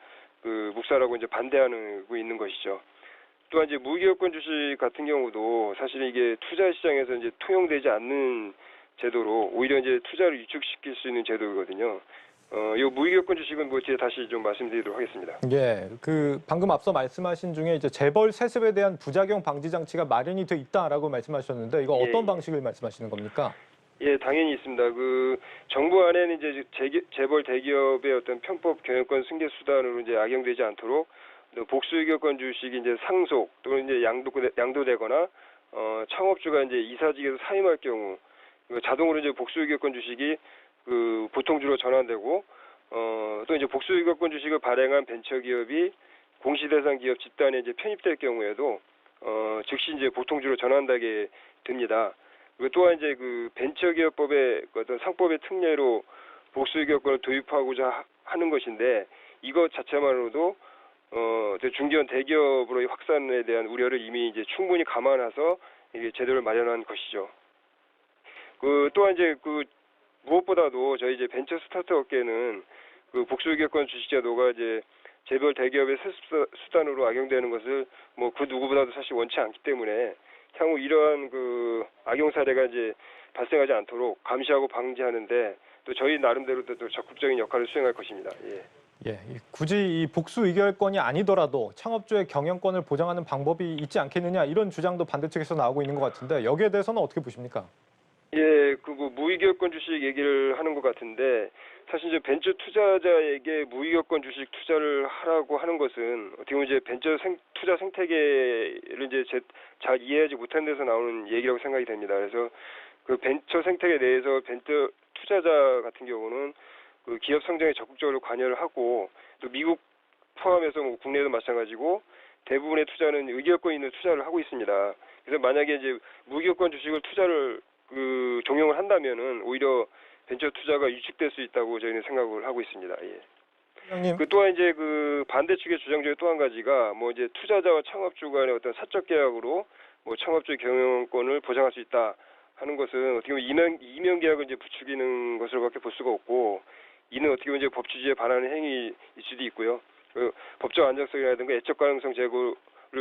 [SPEAKER 5] 묵살하고 이제 반대하고 있는 것이죠. 또한 이제 무의결권 주식 같은 경우도 사실 이게 투자 시장에서 이제 통용되지 않는 제도로 오히려 이제 투자를 위축시킬 수 있는 제도거든요. 이 무의결권 주식은 뒤에 다시 좀 말씀드리도록 하겠습니다.
[SPEAKER 2] 예, 방금 앞서 말씀하신 중에 이제 재벌 세습에 대한 부작용 방지 장치가 마련이 돼 있다라고 말씀하셨는데 이거 어떤 방식을 말씀하시는 겁니까?
[SPEAKER 5] 예, 당연히 있습니다. 정부 안에는 이제 재벌 대기업의 어떤 편법 경영권 승계 수단으로 이제 악용되지 않도록 복수 의결권 주식이 이제 상속 또는 이제 양도되거나 창업주가 이제 이사직에서 사임할 경우 자동으로 이제 복수 의결권 주식이 보통주로 전환되고 또 이제 복수 의결권 주식을 발행한 벤처기업이 공시대상 기업 집단에 이제 편입될 경우에도 즉시 이제 보통주로 전환되게 됩니다. 또한 이제 벤처기업법의 어떤 상법의 특례로 복수 의결권을 도입하고자 하는 것인데 이것 자체만으로도 중견 대기업으로의 확산에 대한 우려를 이미 이제 충분히 감안해서 이게 제도를 마련한 것이죠. 또한 이제 무엇보다도 저희 이제 벤처 스타트 업계는 복수 의결권 주식 제도가 이제 재벌 대기업의 세습 수단으로 악용되는 것을 그 누구보다도 사실 원치 않기 때문에 향후 이러한 악용 사례가 이제 발생하지 않도록 감시하고 방지하는데 또 저희 나름대로도 또 적극적인 역할을 수행할 것입니다. 예.
[SPEAKER 2] 예, 굳이 이 복수 의결권이 아니더라도 창업주의 경영권을 보장하는 방법이 있지 않겠느냐 이런 주장도 반대측에서 나오고 있는 것 같은데 여기에 대해서는 어떻게 보십니까?
[SPEAKER 5] 예, 그 무의결권 주식 얘기를 하는 것 같은데 사실 이제 벤처 투자자에게 무의결권 주식 투자를 하라고 하는 것은 어떻게 보면 이제 투자 생태계를 이제 잘 이해하지 못한 데서 나오는 얘기라고 생각이 됩니다. 그래서 그 벤처 생태계 내에서 벤처 투자자 같은 경우는 그 기업 성장에 적극적으로 관여를 하고 또 미국 포함해서 뭐 국내에도 마찬가지고 대부분의 투자는 의결권 있는 투자를 하고 있습니다. 그래서 만약에 이제 무의결권 주식을 투자를 종용을 한다면은 오히려 벤처 투자가 위축될 수 있다고 저희는 생각을 하고 있습니다. 예. 그 또한 이제 그 반대 측의 주장 중에 또 한 가지가 뭐 이제 투자자와 창업주 간의 어떤 사적 계약으로 뭐 창업주의 경영권을 보장할 수 있다 하는 것은 어떻게 보면 이명 계약을 이제 부추기는 것으로밖에 볼 수가 없고 이는 어떻게 보면 이제 법 취지에 반하는 행위일 수도 있고요. 그 법적 안정성이라든가 애적 가능성 제고를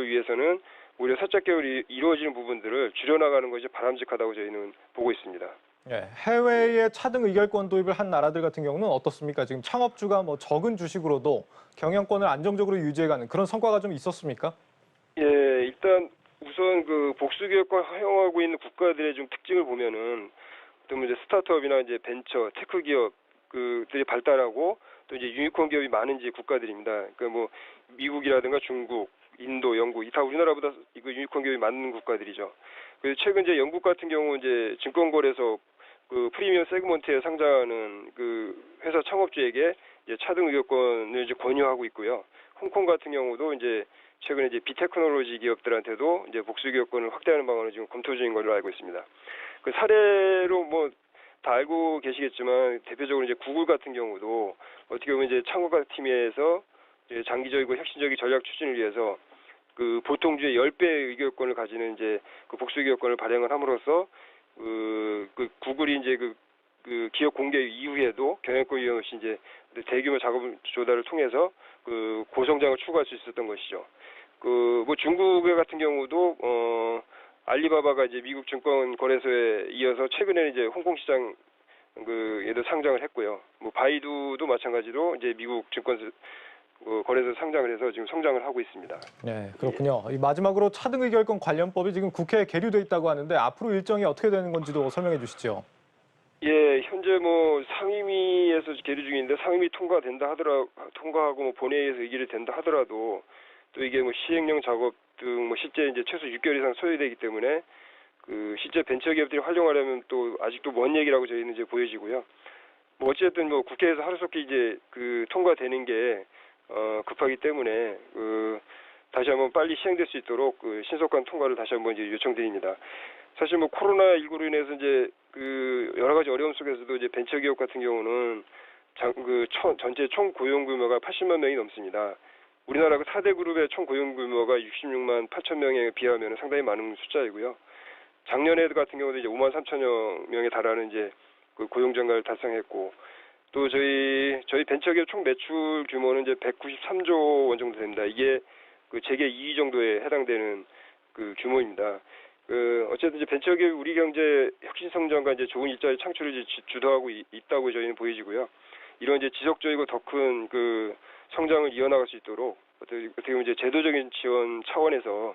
[SPEAKER 5] 위해서는 오히려 사적 계약이 이루어지는 부분들을 줄여나가는 것이 바람직하다고 저희는 보고 있습니다.
[SPEAKER 2] 예, 해외에 차등 의결권 도입을 한 나라들 같은 경우는 어떻습니까? 지금 창업주가 뭐 적은 주식으로도 경영권을 안정적으로 유지해가는 그런 성과가 좀 있었습니까?
[SPEAKER 5] 예, 일단 우선 그 복수기업권 허용하고 있는 국가들의 좀 특징을 보면은 또 이제 스타트업이나 이제 벤처, 테크 기업들이 발달하고 또 이제 유니콘 기업이 많은 이제 국가들입니다. 그러니까 뭐 미국이라든가 중국, 인도, 영국, 다 우리나라보다 이거 유니콘 기업이 많은 국가들이죠. 그래서 최근 이제 영국 같은 경우 이제 증권거래소 그 프리미엄 세그먼트에 상장하는 그 회사 창업주에게 이제 차등 의결권을 이제 권유하고 있고요. 홍콩 같은 경우도 이제 최근에 이제 비테크놀로지 기업들한테도 이제 복수 의결권을 확대하는 방안을 지금 검토 중인 걸로 알고 있습니다. 그 사례로 뭐 다 알고 계시겠지만 대표적으로 이제 구글 같은 경우도 어떻게 보면 이제 창업가팀에서 장기적이고 혁신적인 전략 추진을 위해서 그 보통주의 10배의 의결권을 가지는 이제 그 복수 의결권을 발행을 함으로써 그 구글이 이제 그 기업 공개 이후에도 경영권 이용 없이 이제 대규모 작업 조달을 통해서 그 고성장을 추구할 수 있었던 것이죠. 그 뭐 중국 같은 경우도 알리바바가 이제 미국 증권 거래소에 이어서 최근에는 이제 홍콩 시장 얘도 상장을 했고요. 뭐 바이두도 마찬가지로 이제 미국 증권 거래소 상장을 해서 지금 성장을 하고 있습니다.
[SPEAKER 2] 네, 그렇군요. 이 마지막으로 차등 의결권 관련법이 지금 국회에 계류돼 있다고 하는데 앞으로 일정이 어떻게 되는 건지도 설명해 주시죠.
[SPEAKER 5] 예, 현재 뭐 상임위에서 계류 중인데 상임위 통과하고 뭐 본회의에서 의결이 된다 하더라도 또 이게 뭐 시행령 작업 등 뭐 실제 이제 최소 6개월 이상 소요되기 때문에 그 실제 벤처기업들이 활용하려면 또 아직도 먼 얘기라고 저희는 이제 보여지고요. 뭐 어쨌든 뭐 국회에서 하루속히 이제 그 통과되는 게 급하기 때문에 다시 한번 빨리 시행될 수 있도록 그 신속한 통과를 다시 한번 이제 요청드립니다. 사실 뭐 코로나19로 인해서 이제 그 여러 가지 어려움 속에서도 이제 벤처기업 같은 경우는 전체 총 고용 규모가 80만 명이 넘습니다. 우리나라 그 4대 그룹의 총 고용 규모가 66만 8천 명에 비하면 상당히 많은 숫자이고요. 작년에 같은 경우도 이제 5만 3천여 명에 달하는 이제 그 고용 증가를 달성했고 또 저희 벤처기업 총 매출 규모는 이제 193조 원 정도 됩니다. 이게 그 재계 2위 정도에 해당되는 그 규모입니다. 어쨌든 이제 벤처기업 우리 경제 혁신 성장과 이제 좋은 일자리 창출을 이제 주도하고 있다고 저희는 보여지고요. 이런 이제 지속적이고 더 큰 그 성장을 이어나갈 수 있도록 어떻게 보면 이제 제도적인 지원 차원에서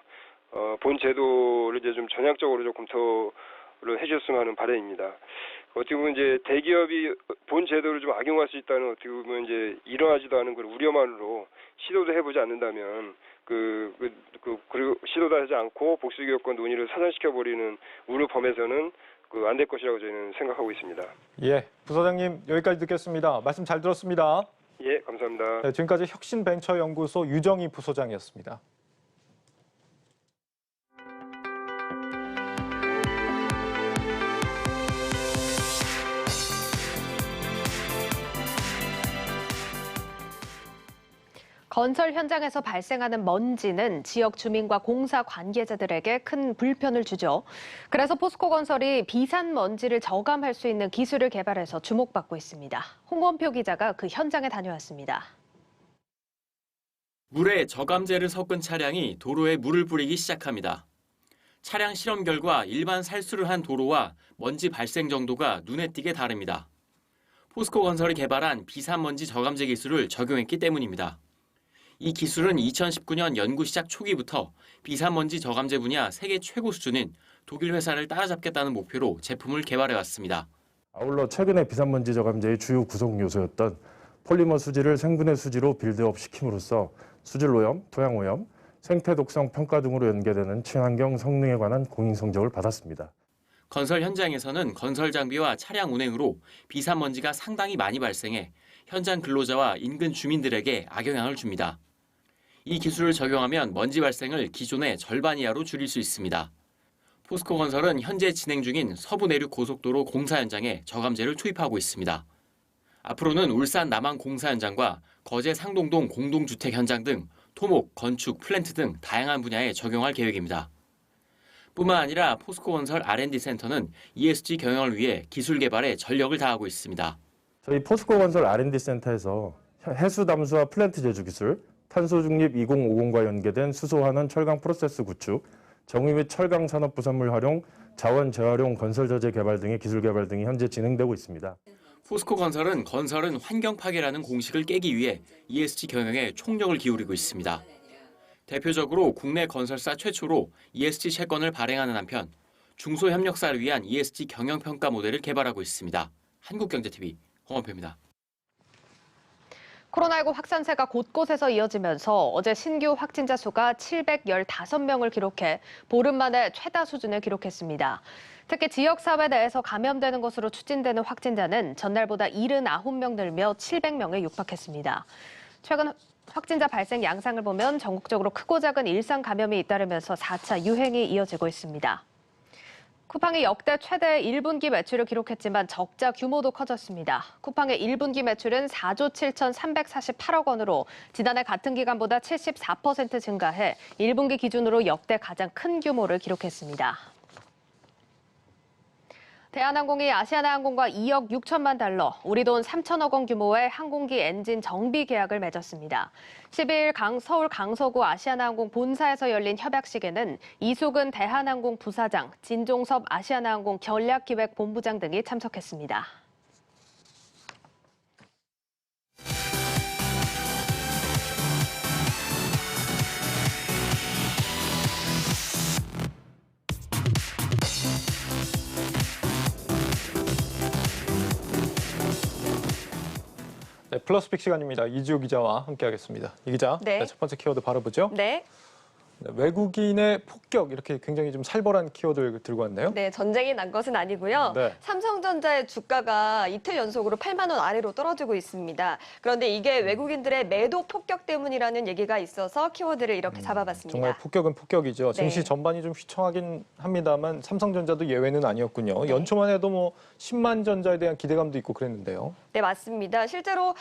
[SPEAKER 5] 본 제도를 이제 좀 전향적으로 좀 검토를 해주셨으면 하는 바람입니다. 어떻게 보면 이제 대기업이 본 제도를 좀 악용할 수 있다는 어떻게 보면 이제 일어나지도 않은 그런 우려만으로 시도도 해보지 않는다면 그리고 시도도 하지 않고 복수기업권 논의를 사전시켜 버리는 우려 범에서는 안 될 것이라고 저희는 생각하고 있습니다.
[SPEAKER 2] 예, 부서장님 여기까지 듣겠습니다. 말씀 잘 들었습니다.
[SPEAKER 5] 예, 감사합니다.
[SPEAKER 2] 네, 지금까지 혁신벤처연구소 유정희 부소장이었습니다.
[SPEAKER 3] 건설 현장에서 발생하는 먼지는 지역 주민과 공사 관계자들에게 큰 불편을 주죠. 그래서 포스코건설이 비산 먼지를 저감할 수 있는 기술을 개발해서 주목받고 있습니다. 홍원표 기자가 그 현장에 다녀왔습니다.
[SPEAKER 4] 물에 저감제를 섞은 차량이 도로에 물을 뿌리기 시작합니다. 차량 실험 결과 일반 살수를 한 도로와 먼지 발생 정도가 눈에 띄게 다릅니다. 포스코건설이 개발한 비산먼지 저감제 기술을 적용했기 때문입니다. 이 기술은 2019년 연구 시작 초기부터 비산먼지 저감제 분야 세계 최고 수준인 독일 회사를 따라잡겠다는 목표로 제품을 개발해왔습니다.
[SPEAKER 6] 아울러 최근에 비산먼지 저감제의 주요 구성 요소였던 폴리머 수지를 생분해 수지로 빌드업 시킴으로써 수질 오염, 토양 오염, 생태 독성 평가 등으로 연계되는 친환경 성능에 관한 공인 성적을 받았습니다.
[SPEAKER 4] 건설 현장에서는 건설 장비와 차량 운행으로 비산먼지가 상당히 많이 발생해 현장 근로자와 인근 주민들에게 악영향을 줍니다. 이 기술을 적용하면 먼지 발생을 기존의 절반 이하로 줄일 수 있습니다. 포스코건설은 현재 진행 중인 서부 내륙 고속도로 공사 현장에 저감제를 투입하고 있습니다. 앞으로는 울산 남항 공사 현장과 거제 상동동 공동주택 현장 등 토목, 건축, 플랜트 등 다양한 분야에 적용할 계획입니다. 뿐만 아니라 포스코건설 R&D 센터는 ESG 경영을 위해 기술 개발에 전력을 다하고 있습니다.
[SPEAKER 6] 저희 포스코건설 R&D 센터에서 해수 담수화 플랜트 제조 기술, 탄소 중립 2050과 연계된 수소환원 철강 프로세스 구축, 정유 및 철강 산업 부산물 활용, 자원 재활용 건설 저재 개발 등의 기술 개발 등이 현재 진행되고 있습니다.
[SPEAKER 4] 포스코건설은 건설은 환경 파괴라는 공식을 깨기 위해 ESG 경영에 총력을 기울이고 있습니다. 대표적으로 국내 건설사 최초로 ESG 채권을 발행하는 한편 중소협력사를 위한 ESG 경영평가 모델을 개발하고 있습니다. 한국경제TV 홍원표입니다.
[SPEAKER 3] 코로나19 확산세가 곳곳에서 이어지면서 어제 신규 확진자 수가 715명을 기록해 보름 만에 최다 수준을 기록했습니다. 특히 지역사회 내에서 감염되는 것으로 추진되는 확진자는 전날보다 79명 늘며 700명에 육박했습니다. 최근 확진자 발생 양상을 보면 전국적으로 크고 작은 일상 감염이 잇따르면서 4차 유행이 이어지고 있습니다. 쿠팡이 역대 최대 1분기 매출을 기록했지만 적자 규모도 커졌습니다. 쿠팡의 1분기 매출은 4조 7,348억 원으로 지난해 같은 기간보다 74% 증가해 1분기 기준으로 역대 가장 큰 규모를 기록했습니다. 대한항공이 아시아나항공과 2억 6천만 달러, 우리 돈 3천억 원 규모의 항공기 엔진 정비 계약을 맺었습니다. 12일 서울 강서구 아시아나항공 본사에서 열린 협약식에는 이수근 대한항공 부사장, 진종섭 아시아나항공 전략기획본부장 등이 참석했습니다.
[SPEAKER 2] 네, 플러스픽 시간입니다. 이지우 기자와 함께하겠습니다. 이 기자,
[SPEAKER 3] 네.
[SPEAKER 2] 첫 번째 키워드 바로 보죠.
[SPEAKER 3] 네.
[SPEAKER 2] 네, 외국인의 폭격, 이렇게 굉장히 좀 살벌한 키워드를 들고 왔네요.
[SPEAKER 8] 네, 전쟁이 난 것은 아니고요.
[SPEAKER 2] 네.
[SPEAKER 8] 삼성전자의 주가가 이틀 연속으로 8만 원 아래로 떨어지고 있습니다. 그런데 이게 외국인들의 매도 폭격 때문이라는 얘기가 있어서 키워드를 이렇게 잡아봤습니다.
[SPEAKER 2] 정말 폭격은 폭격이죠. 증시
[SPEAKER 8] 네.
[SPEAKER 2] 전반이 좀 휘청하긴 합니다만 삼성전자도 예외는 아니었군요. 연초만 해도 뭐 10만 전자에 대한 기대감도 있고 그랬는데요.
[SPEAKER 8] 네, 맞습니다. 실제로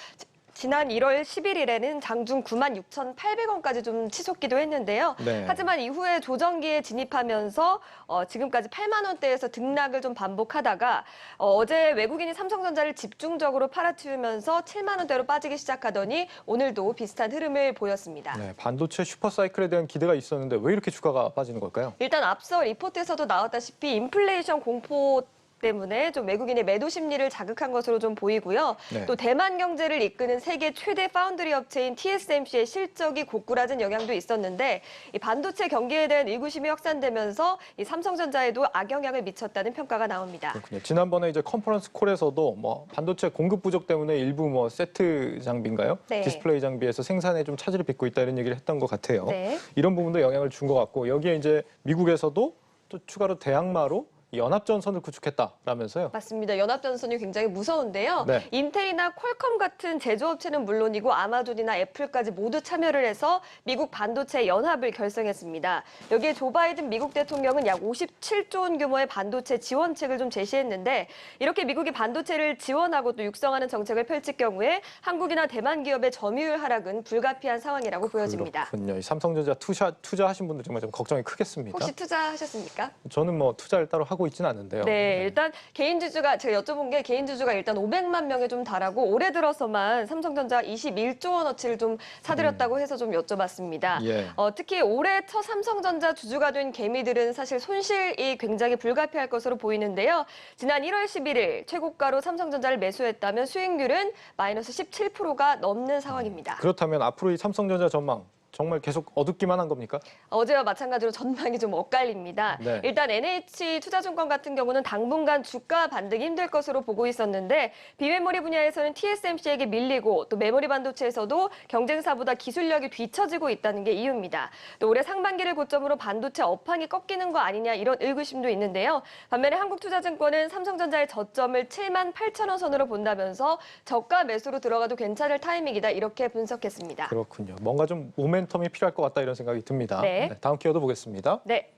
[SPEAKER 8] 지난 1월 11일에는 장중 96,800원까지 좀 치솟기도 했는데요.
[SPEAKER 2] 네.
[SPEAKER 8] 하지만 이후에 조정기에 진입하면서 지금까지 8만 원대에서 등락을 좀 반복하다가 어제 외국인이 삼성전자를 집중적으로 팔아치우면서 7만 원대로 빠지기 시작하더니 오늘도 비슷한 흐름을 보였습니다.
[SPEAKER 2] 네, 반도체 슈퍼사이클에 대한 기대가 있었는데 왜 이렇게 주가가 빠지는 걸까요?
[SPEAKER 8] 일단 앞서 리포트에서도 나왔다시피 인플레이션 공포 때문에 좀 외국인의 매도 심리를 자극한 것으로 좀 보이고요.
[SPEAKER 2] 네.
[SPEAKER 8] 또 대만 경제를 이끄는 세계 최대 파운드리 업체인 TSMC의 실적이 고꾸라진 영향도 있었는데 이 반도체 경기에 대한 의구심이 확산되면서 이 삼성전자에도 악영향을 미쳤다는 평가가 나옵니다.
[SPEAKER 2] 그렇군요. 지난번에 이제 컨퍼런스 콜에서도 뭐 반도체 공급 부족 때문에 일부 뭐 세트 장비인가요?
[SPEAKER 8] 네.
[SPEAKER 2] 디스플레이 장비에서 생산에 좀 차질을 빚고 있다 이런 얘기를 했던 것 같아요.
[SPEAKER 8] 네.
[SPEAKER 2] 이런 부분도 영향을 준 것 같고 여기에 이제 미국에서도 또 추가로 대항마로 연합전선을 구축했다라면서요.
[SPEAKER 8] 맞습니다. 연합전선이 굉장히 무서운데요.
[SPEAKER 2] 네.
[SPEAKER 8] 인텔이나 퀄컴 같은 제조업체는 물론이고 아마존이나 애플까지 모두 참여를 해서 미국 반도체 연합을 결성했습니다. 여기에 조 바이든 미국 대통령은 약 57조 원 규모의 반도체 지원책을 좀 제시했는데 이렇게 미국이 반도체를 지원하고 또 육성하는 정책을 펼칠 경우에 한국이나 대만 기업의 점유율 하락은 불가피한 상황이라고 보여집니다.
[SPEAKER 2] 그렇군요. 이 삼성전자 투자하신 분들 정말 좀 걱정이 크겠습니다.
[SPEAKER 8] 혹시 투자하셨습니까?
[SPEAKER 2] 저는 뭐 투자를 따로 하고 하고 있지는 않은데요.
[SPEAKER 8] 네, 일단 개인 주주가 제가 여쭤본 게 개인 주주가 일단 500만 명에 좀 달하고 올해 들어서만 삼성전자 21조 원어치를 좀 사들였다고 해서 좀 여쭤봤습니다.
[SPEAKER 2] 예.
[SPEAKER 8] 특히 올해 첫 삼성전자 주주가 된 개미들은 사실 손실이 굉장히 불가피할 것으로 보이는데요. 지난 1월 11일 최고가로 삼성전자를 매수했다면 수익률은 마이너스 17%가 넘는 상황입니다.
[SPEAKER 2] 그렇다면 앞으로 이 삼성전자 전망 정말 계속 어둡기만 한 겁니까?
[SPEAKER 8] 어제와 마찬가지로 전망이 좀 엇갈립니다.
[SPEAKER 2] 네.
[SPEAKER 8] 일단 NH투자증권 같은 경우는 당분간 주가 반등이 힘들 것으로 보고 있었는데 비메모리 분야에서는 TSMC에게 밀리고 또 메모리 반도체에서도 경쟁사보다 기술력이 뒤처지고 있다는 게 이유입니다. 또 올해 상반기를 고점으로 반도체 업황이 꺾이는 거 아니냐 이런 의구심도 있는데요. 반면에 한국투자증권은 삼성전자의 저점을 78,000원 선으로 본다면서 저가 매수로 들어가도 괜찮을 타이밍이다 이렇게 분석했습니다.
[SPEAKER 2] 그렇군요. 뭔가 좀 모멘텀이 필요할 것 같다 이런 생각이 듭니다.
[SPEAKER 8] 네.
[SPEAKER 2] 다음 키워드 보겠습니다.
[SPEAKER 8] 네.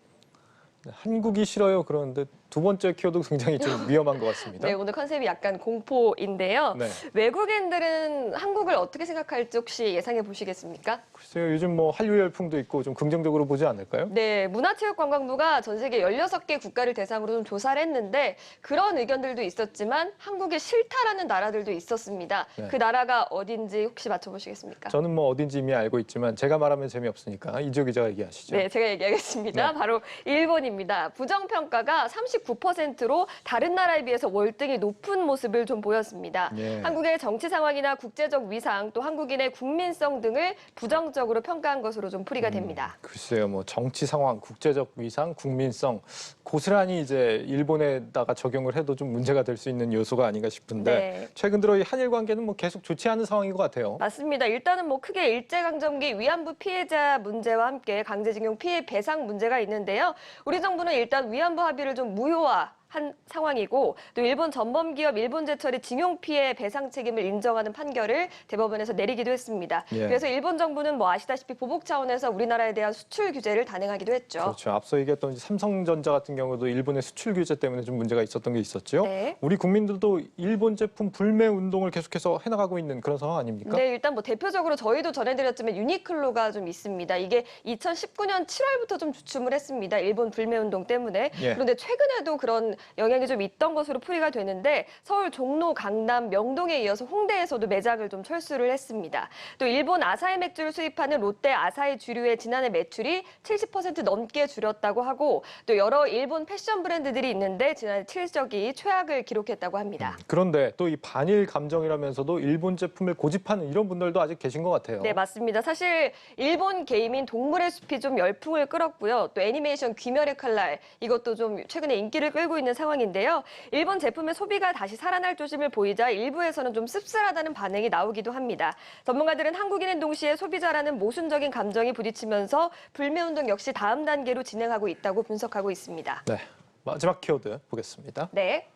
[SPEAKER 2] 한국이 싫어요. 그런데 두 번째 키워드 굉장히 좀 위험한 것 같습니다.
[SPEAKER 8] 네, 오늘 컨셉이 약간 공포인데요.
[SPEAKER 2] 네.
[SPEAKER 8] 외국인들은 한국을 어떻게 생각할지 혹시 예상해 보시겠습니까?
[SPEAKER 2] 글쎄요, 요즘 뭐 한류 열풍도 있고 좀 긍정적으로 보지 않을까요?
[SPEAKER 8] 네, 문화체육관광부가 전 세계 16개 국가를 대상으로 좀 조사를 했는데 그런 의견들도 있었지만 한국이 싫다라는 나라들도 있었습니다.
[SPEAKER 2] 네.
[SPEAKER 8] 그 나라가 어딘지 혹시 맞춰보시겠습니까?
[SPEAKER 2] 저는 뭐 어딘지 이미 알고 있지만 제가 말하면 재미없으니까 이조 기자가 얘기하시죠.
[SPEAKER 8] 네, 제가 얘기하겠습니다.
[SPEAKER 2] 네.
[SPEAKER 8] 바로 일본입니다. 부정평가가 39%로 다른 나라에 비해서 월등히 높은 모습을 좀 보였습니다.
[SPEAKER 2] 예.
[SPEAKER 8] 한국의 정치 상황이나 국제적 위상, 또 한국인의 국민성 등을 부정적으로 평가한 것으로 좀 풀이가 됩니다.
[SPEAKER 2] 글쎄요, 뭐 정치 상황, 국제적 위상, 국민성 고스란히 이제 일본에다가 적용을 해도 좀 문제가 될 수 있는 요소가 아닌가 싶은데
[SPEAKER 8] 네.
[SPEAKER 2] 최근 들어 이 한일 관계는 뭐 계속 좋지 않은 상황인 것 같아요.
[SPEAKER 8] 맞습니다. 일단은 뭐 크게 일제강점기 위안부 피해자 문제와 함께 강제징용 피해 배상 문제가 있는데요. 우리 정부는 일단 위안부 합의를 좀 무효화한 상황이고 또 일본 전범기업 일본제철의 징용 피해 배상 책임을 인정하는 판결을 대법원에서 내리기도 했습니다.
[SPEAKER 2] 예.
[SPEAKER 8] 그래서 일본 정부는 뭐 아시다시피 보복 차원에서 우리나라에 대한 수출 규제를 단행하기도 했죠.
[SPEAKER 2] 그렇죠. 앞서 얘기했던 삼성전자 같은 경우도 일본의 수출 규제 때문에 좀 문제가 있었던 게 있었죠.
[SPEAKER 8] 네.
[SPEAKER 2] 우리 국민들도 일본 제품 불매 운동을 계속해서 해나가고 있는 그런 상황 아닙니까?
[SPEAKER 8] 네, 일단 뭐 대표적으로 저희도 전해드렸지만 유니클로가 좀 있습니다. 이게 2019년 7월부터 좀 주춤을 했습니다. 일본 불매 운동 때문에.
[SPEAKER 2] 예.
[SPEAKER 8] 그런데 최근에도 그런 영향이 좀 있던 것으로 풀이가 되는데 서울 종로, 강남, 명동에 이어서 홍대에서도 매장을 좀 철수를 했습니다. 또 일본 아사히 맥주를 수입하는 롯데 아사히 주류의 지난해 매출이 70% 넘게 줄였다고 하고 또 여러 일본 패션 브랜드들이 있는데 지난해 실적이 최악을 기록했다고 합니다.
[SPEAKER 2] 그런데 또 이 반일 감정이라면서도 일본 제품을 고집하는 이런 분들도 아직 계신 것 같아요.
[SPEAKER 8] 네, 맞습니다. 사실 일본 게임인 동물의 숲이 좀 열풍을 끌었고요. 또 애니메이션 귀멸의 칼날 이것도 좀 최근에 인기를 끌고 있는 상황인데요. 일본 제품의 소비가 다시 살아날 조짐을 보이자 일부에서는 좀 씁쓸하다는 반응이 나오기도 합니다. 전문가들은 한국인인 동시에 소비자라는 모순적인 감정이 부딪히면서 불매운동 역시 다음 단계로 진행하고 있다고 분석하고 있습니다.
[SPEAKER 2] 네, 마지막 키워드 보겠습니다.
[SPEAKER 8] 네.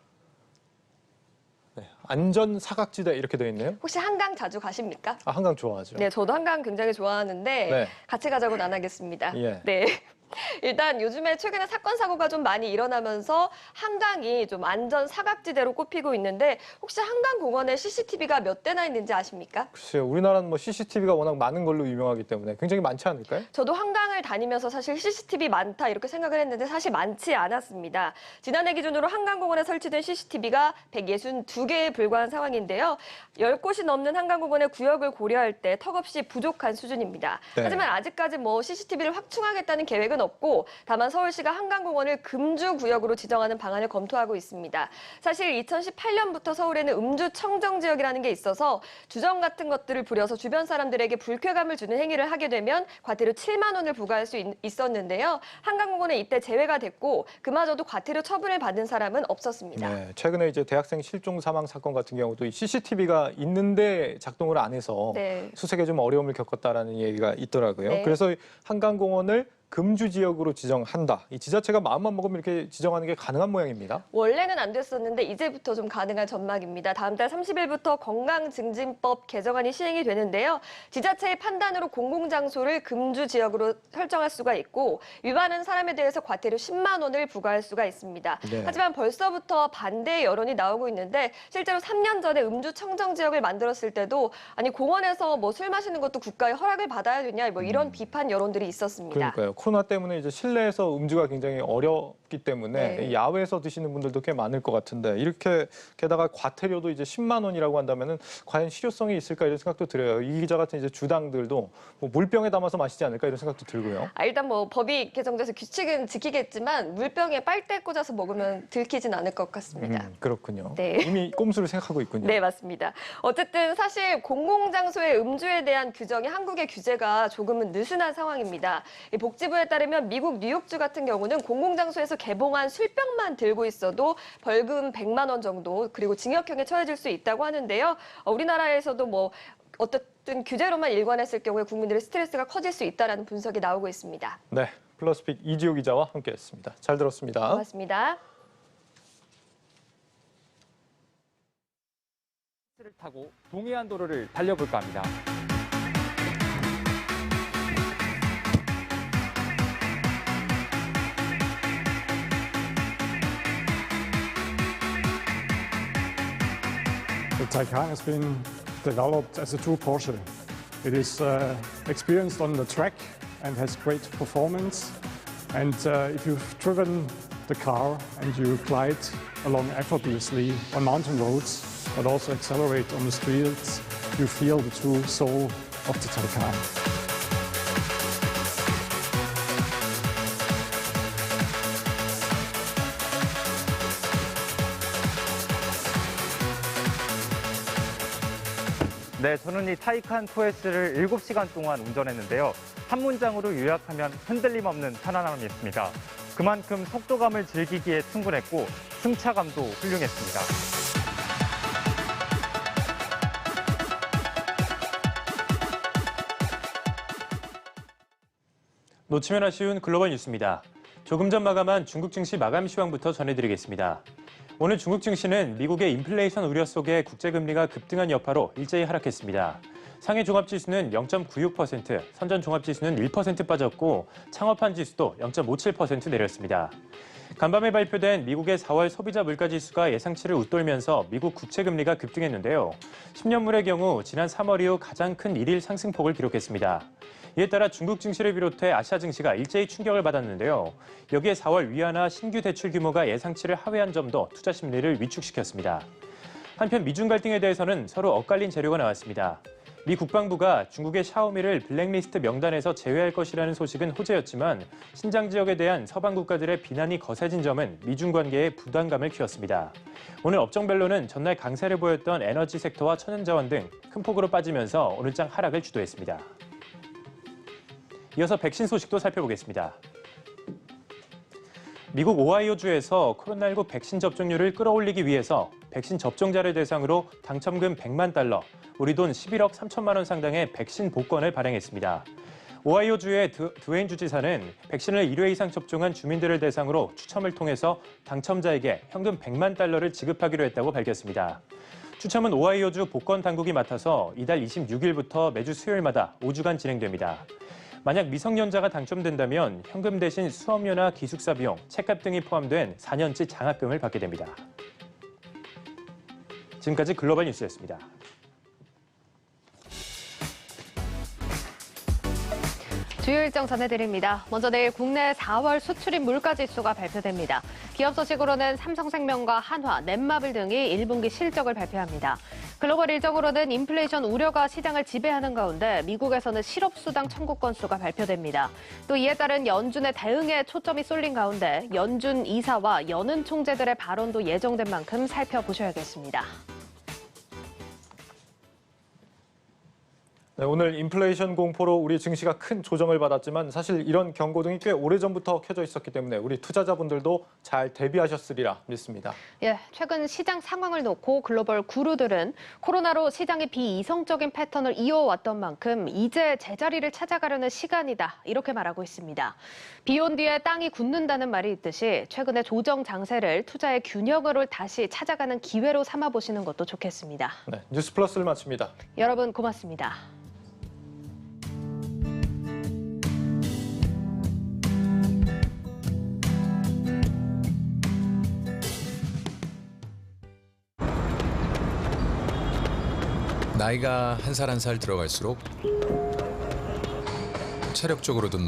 [SPEAKER 2] 네, 안전 사각지대 이렇게 되어 있네요.
[SPEAKER 8] 혹시 한강 자주 가십니까?
[SPEAKER 2] 아, 한강 좋아하죠.
[SPEAKER 8] 네, 저도 한강 굉장히 좋아하는데
[SPEAKER 2] 네.
[SPEAKER 8] 같이 가자고는 안 하겠습니다.
[SPEAKER 2] 예.
[SPEAKER 8] 네. 일단 요즘에 최근에 사건 사고가 좀 많이 일어나면서 한강이 좀 안전 사각지대로 꼽히고 있는데 혹시 한강공원에 CCTV가 몇 대나 있는지 아십니까?
[SPEAKER 2] 글쎄요, 우리나라는 뭐 CCTV가 워낙 많은 걸로 유명하기 때문에 굉장히 많지 않을까요?
[SPEAKER 8] 저도 한강을 다니면서 사실 CCTV 많다 이렇게 생각을 했는데 사실 많지 않았습니다. 지난해 기준으로 한강공원에 설치된 CCTV가 162개에 불과한 상황인데요. 10곳이 넘는 한강공원의 구역을 고려할 때 턱없이 부족한 수준입니다.
[SPEAKER 2] 네.
[SPEAKER 8] 하지만 아직까지 뭐 CCTV를 확충하겠다는 계획은 없고 다만 서울시가 한강공원을 금주 구역으로 지정하는 방안을 검토하고 있습니다. 사실 2018년부터 서울에는 음주 청정 지역이라는 게 있어서 주정 같은 것들을 부려서 주변 사람들에게 불쾌감을 주는 행위를 하게 되면 과태료 7만 원을 부과할 수 있었는데요. 한강공원은 이때 제외가 됐고 그마저도 과태료 처분을 받은 사람은 없었습니다.
[SPEAKER 2] 네, 최근에 이제 대학생 실종 사망 사건 같은 경우도 이 CCTV가 있는데 작동을 안 해서
[SPEAKER 8] 네.
[SPEAKER 2] 수색에 좀 어려움을 겪었다라는 얘기가 있더라고요.
[SPEAKER 8] 네.
[SPEAKER 2] 그래서 한강공원을 금주 지역으로 지정한다. 이 지자체가 마음만 먹으면 이렇게 지정하는 게 가능한 모양입니다.
[SPEAKER 8] 원래는 안 됐었는데 이제부터 좀 가능한 전망입니다. 다음 달 30일부터 건강증진법 개정안이 시행이 되는데요. 지자체의 판단으로 공공장소를 금주 지역으로 설정할 수가 있고 위반한 사람에 대해서 과태료 10만 원을 부과할 수가 있습니다.
[SPEAKER 2] 네.
[SPEAKER 8] 하지만 벌써부터 반대의 여론이 나오고 있는데 실제로 3년 전에 음주 청정 지역을 만들었을 때도 아니 공원에서 뭐 술 마시는 것도 국가의 허락을 받아야 되냐 뭐 이런 비판 여론들이 있었습니다.
[SPEAKER 2] 그러니까요. 코로나 때문에 이제 실내에서 음주가 굉장히 어렵기 때문에
[SPEAKER 8] 네.
[SPEAKER 2] 야외에서 드시는 분들도 꽤 많을 것 같은데 이렇게 게다가 과태료도 이제 10만 원이라고 한다면은 과연 실효성이 있을까 이런 생각도 들어요. 이 기자 같은 이제 주당들도 뭐 물병에 담아서 마시지 않을까 이런 생각도 들고요.
[SPEAKER 8] 일단 뭐 법이 개정돼서 규칙은 지키겠지만 물병에 빨대 꽂아서 먹으면 들키진 않을 것 같습니다.
[SPEAKER 2] 그렇군요.
[SPEAKER 8] 네.
[SPEAKER 2] 이미 꼼수를 생각하고 있군요.
[SPEAKER 8] 네, 맞습니다. 어쨌든 사실 공공장소의 음주에 대한 규정이 한국의 규제가 조금은 느슨한 상황입니다. 이 복지부에 따르면 미국 뉴욕주 같은 경우는 공공장소에서 개봉한 술병만 들고 있어도 벌금 100만 원 정도 그리고 징역형에 처해질 수 있다고 하는데요. 우리나라에서도 뭐 어떻든 규제로만 일관했을 경우에 국민들의 스트레스가 커질 수 있다는 분석이 나오고 있습니다.
[SPEAKER 2] 네, 플러스픽 이지호 기자와 함께했습니다. 잘 들었습니다.
[SPEAKER 8] 고맙습니다.
[SPEAKER 9] 를 타고 동해안 도로를 달려볼까 합니다.
[SPEAKER 10] The Taycan has been developed as a true Porsche. It is experienced on the track and has great performance. And if you've driven the car and you glide along effortlessly on mountain roads, but also accelerate on the streets, you feel the true soul of the Taycan.
[SPEAKER 9] 네, 저는 이 타이칸 2S를 7시간 동안 운전했는데요. 한 문장으로 요약하면 흔들림 없는 편안함이었습니다. 그만큼 속도감을 즐기기에 충분했고 승차감도 훌륭했습니다.
[SPEAKER 11] 놓치면 아쉬운 글로벌 뉴스입니다. 조금 전 마감한 중국 증시 마감 시황부터 전해드리겠습니다. 오늘 중국 증시는 미국의 인플레이션 우려 속에 국제금리가 급등한 여파로 일제히 하락했습니다. 상해 종합지수는 0.96%, 선전 종합지수는 1% 빠졌고 창업한 지수도 0.57% 내렸습니다. 간밤에 발표된 미국의 4월 소비자 물가지수가 예상치를 웃돌면서 미국 국채금리가 급등했는데요. 10년물의 경우 지난 3월 이후 가장 큰 일일 상승폭을 기록했습니다. 이에 따라 중국 증시를 비롯해 아시아 증시가 일제히 충격을 받았는데요. 여기에 4월 위안화 신규 대출 규모가 예상치를 하회한 점도 투자 심리를 위축시켰습니다. 한편 미중 갈등에 대해서는 서로 엇갈린 재료가 나왔습니다. 미 국방부가 중국의 샤오미를 블랙리스트 명단에서 제외할 것이라는 소식은 호재였지만 신장 지역에 대한 서방 국가들의 비난이 거세진 점은 미중 관계에 부담감을 키웠습니다. 오늘 업종별로는 전날 강세를 보였던 에너지 섹터와 천연자원 등 큰 폭으로 빠지면서 오늘장 하락을 주도했습니다. 이어서 백신 소식도 살펴보겠습니다. 미국 오하이오주에서 코로나19 백신 접종률을 끌어올리기 위해서 백신 접종자를 대상으로 당첨금 100만 달러, 우리 돈 11억 3천만 원 상당의 백신 복권을 발행했습니다. 오하이오주의 드웨인 주지사는 백신을 1회 이상 접종한 주민들을 대상으로 추첨을 통해서 당첨자에게 현금 100만 달러를 지급하기로 했다고 밝혔습니다. 추첨은 오하이오주 복권 당국이 맡아서 이달 26일부터 매주 수요일마다 5주간 진행됩니다. 만약 미성년자가 당첨된다면 현금 대신 수업료나 기숙사 비용, 책값 등이 포함된 4년치 장학금을 받게 됩니다. 지금까지 글로벌 뉴스였습니다.
[SPEAKER 3] 주요 일정 전해드립니다. 먼저 내일 국내 4월 수출입 물가지수가 발표됩니다. 기업 소식으로는 삼성생명과 한화, 넷마블 등이 1분기 실적을 발표합니다. 글로벌 일정으로는 인플레이션 우려가 시장을 지배하는 가운데 미국에서는 실업수당 청구 건수가 발표됩니다. 또 이에 따른 연준의 대응에 초점이 쏠린 가운데 연준 이사와 연은 총재들의 발언도 예정된 만큼 살펴보셔야겠습니다.
[SPEAKER 2] 네, 오늘 인플레이션 공포로 우리 증시가 큰 조정을 받았지만 사실 이런 경고등이 꽤 오래전부터 켜져 있었기 때문에 우리 투자자분들도 잘 대비하셨으리라 믿습니다.
[SPEAKER 3] 예, 최근 시장 상황을 놓고 글로벌 구루들은 코로나로 시장이 비이성적인 패턴을 이어왔던 만큼 이제 제자리를 찾아가려는 시간이다 이렇게 말하고 있습니다. 비 온 뒤에 땅이 굳는다는 말이 있듯이 최근의 조정 장세를 투자의 균형을 다시 찾아가는 기회로 삼아보시는 것도 좋겠습니다.
[SPEAKER 2] 네, 뉴스플러스를 마칩니다.
[SPEAKER 3] 여러분 고맙습니다.
[SPEAKER 23] 나이가 한 살 한 살 들어갈수록 체력적으로든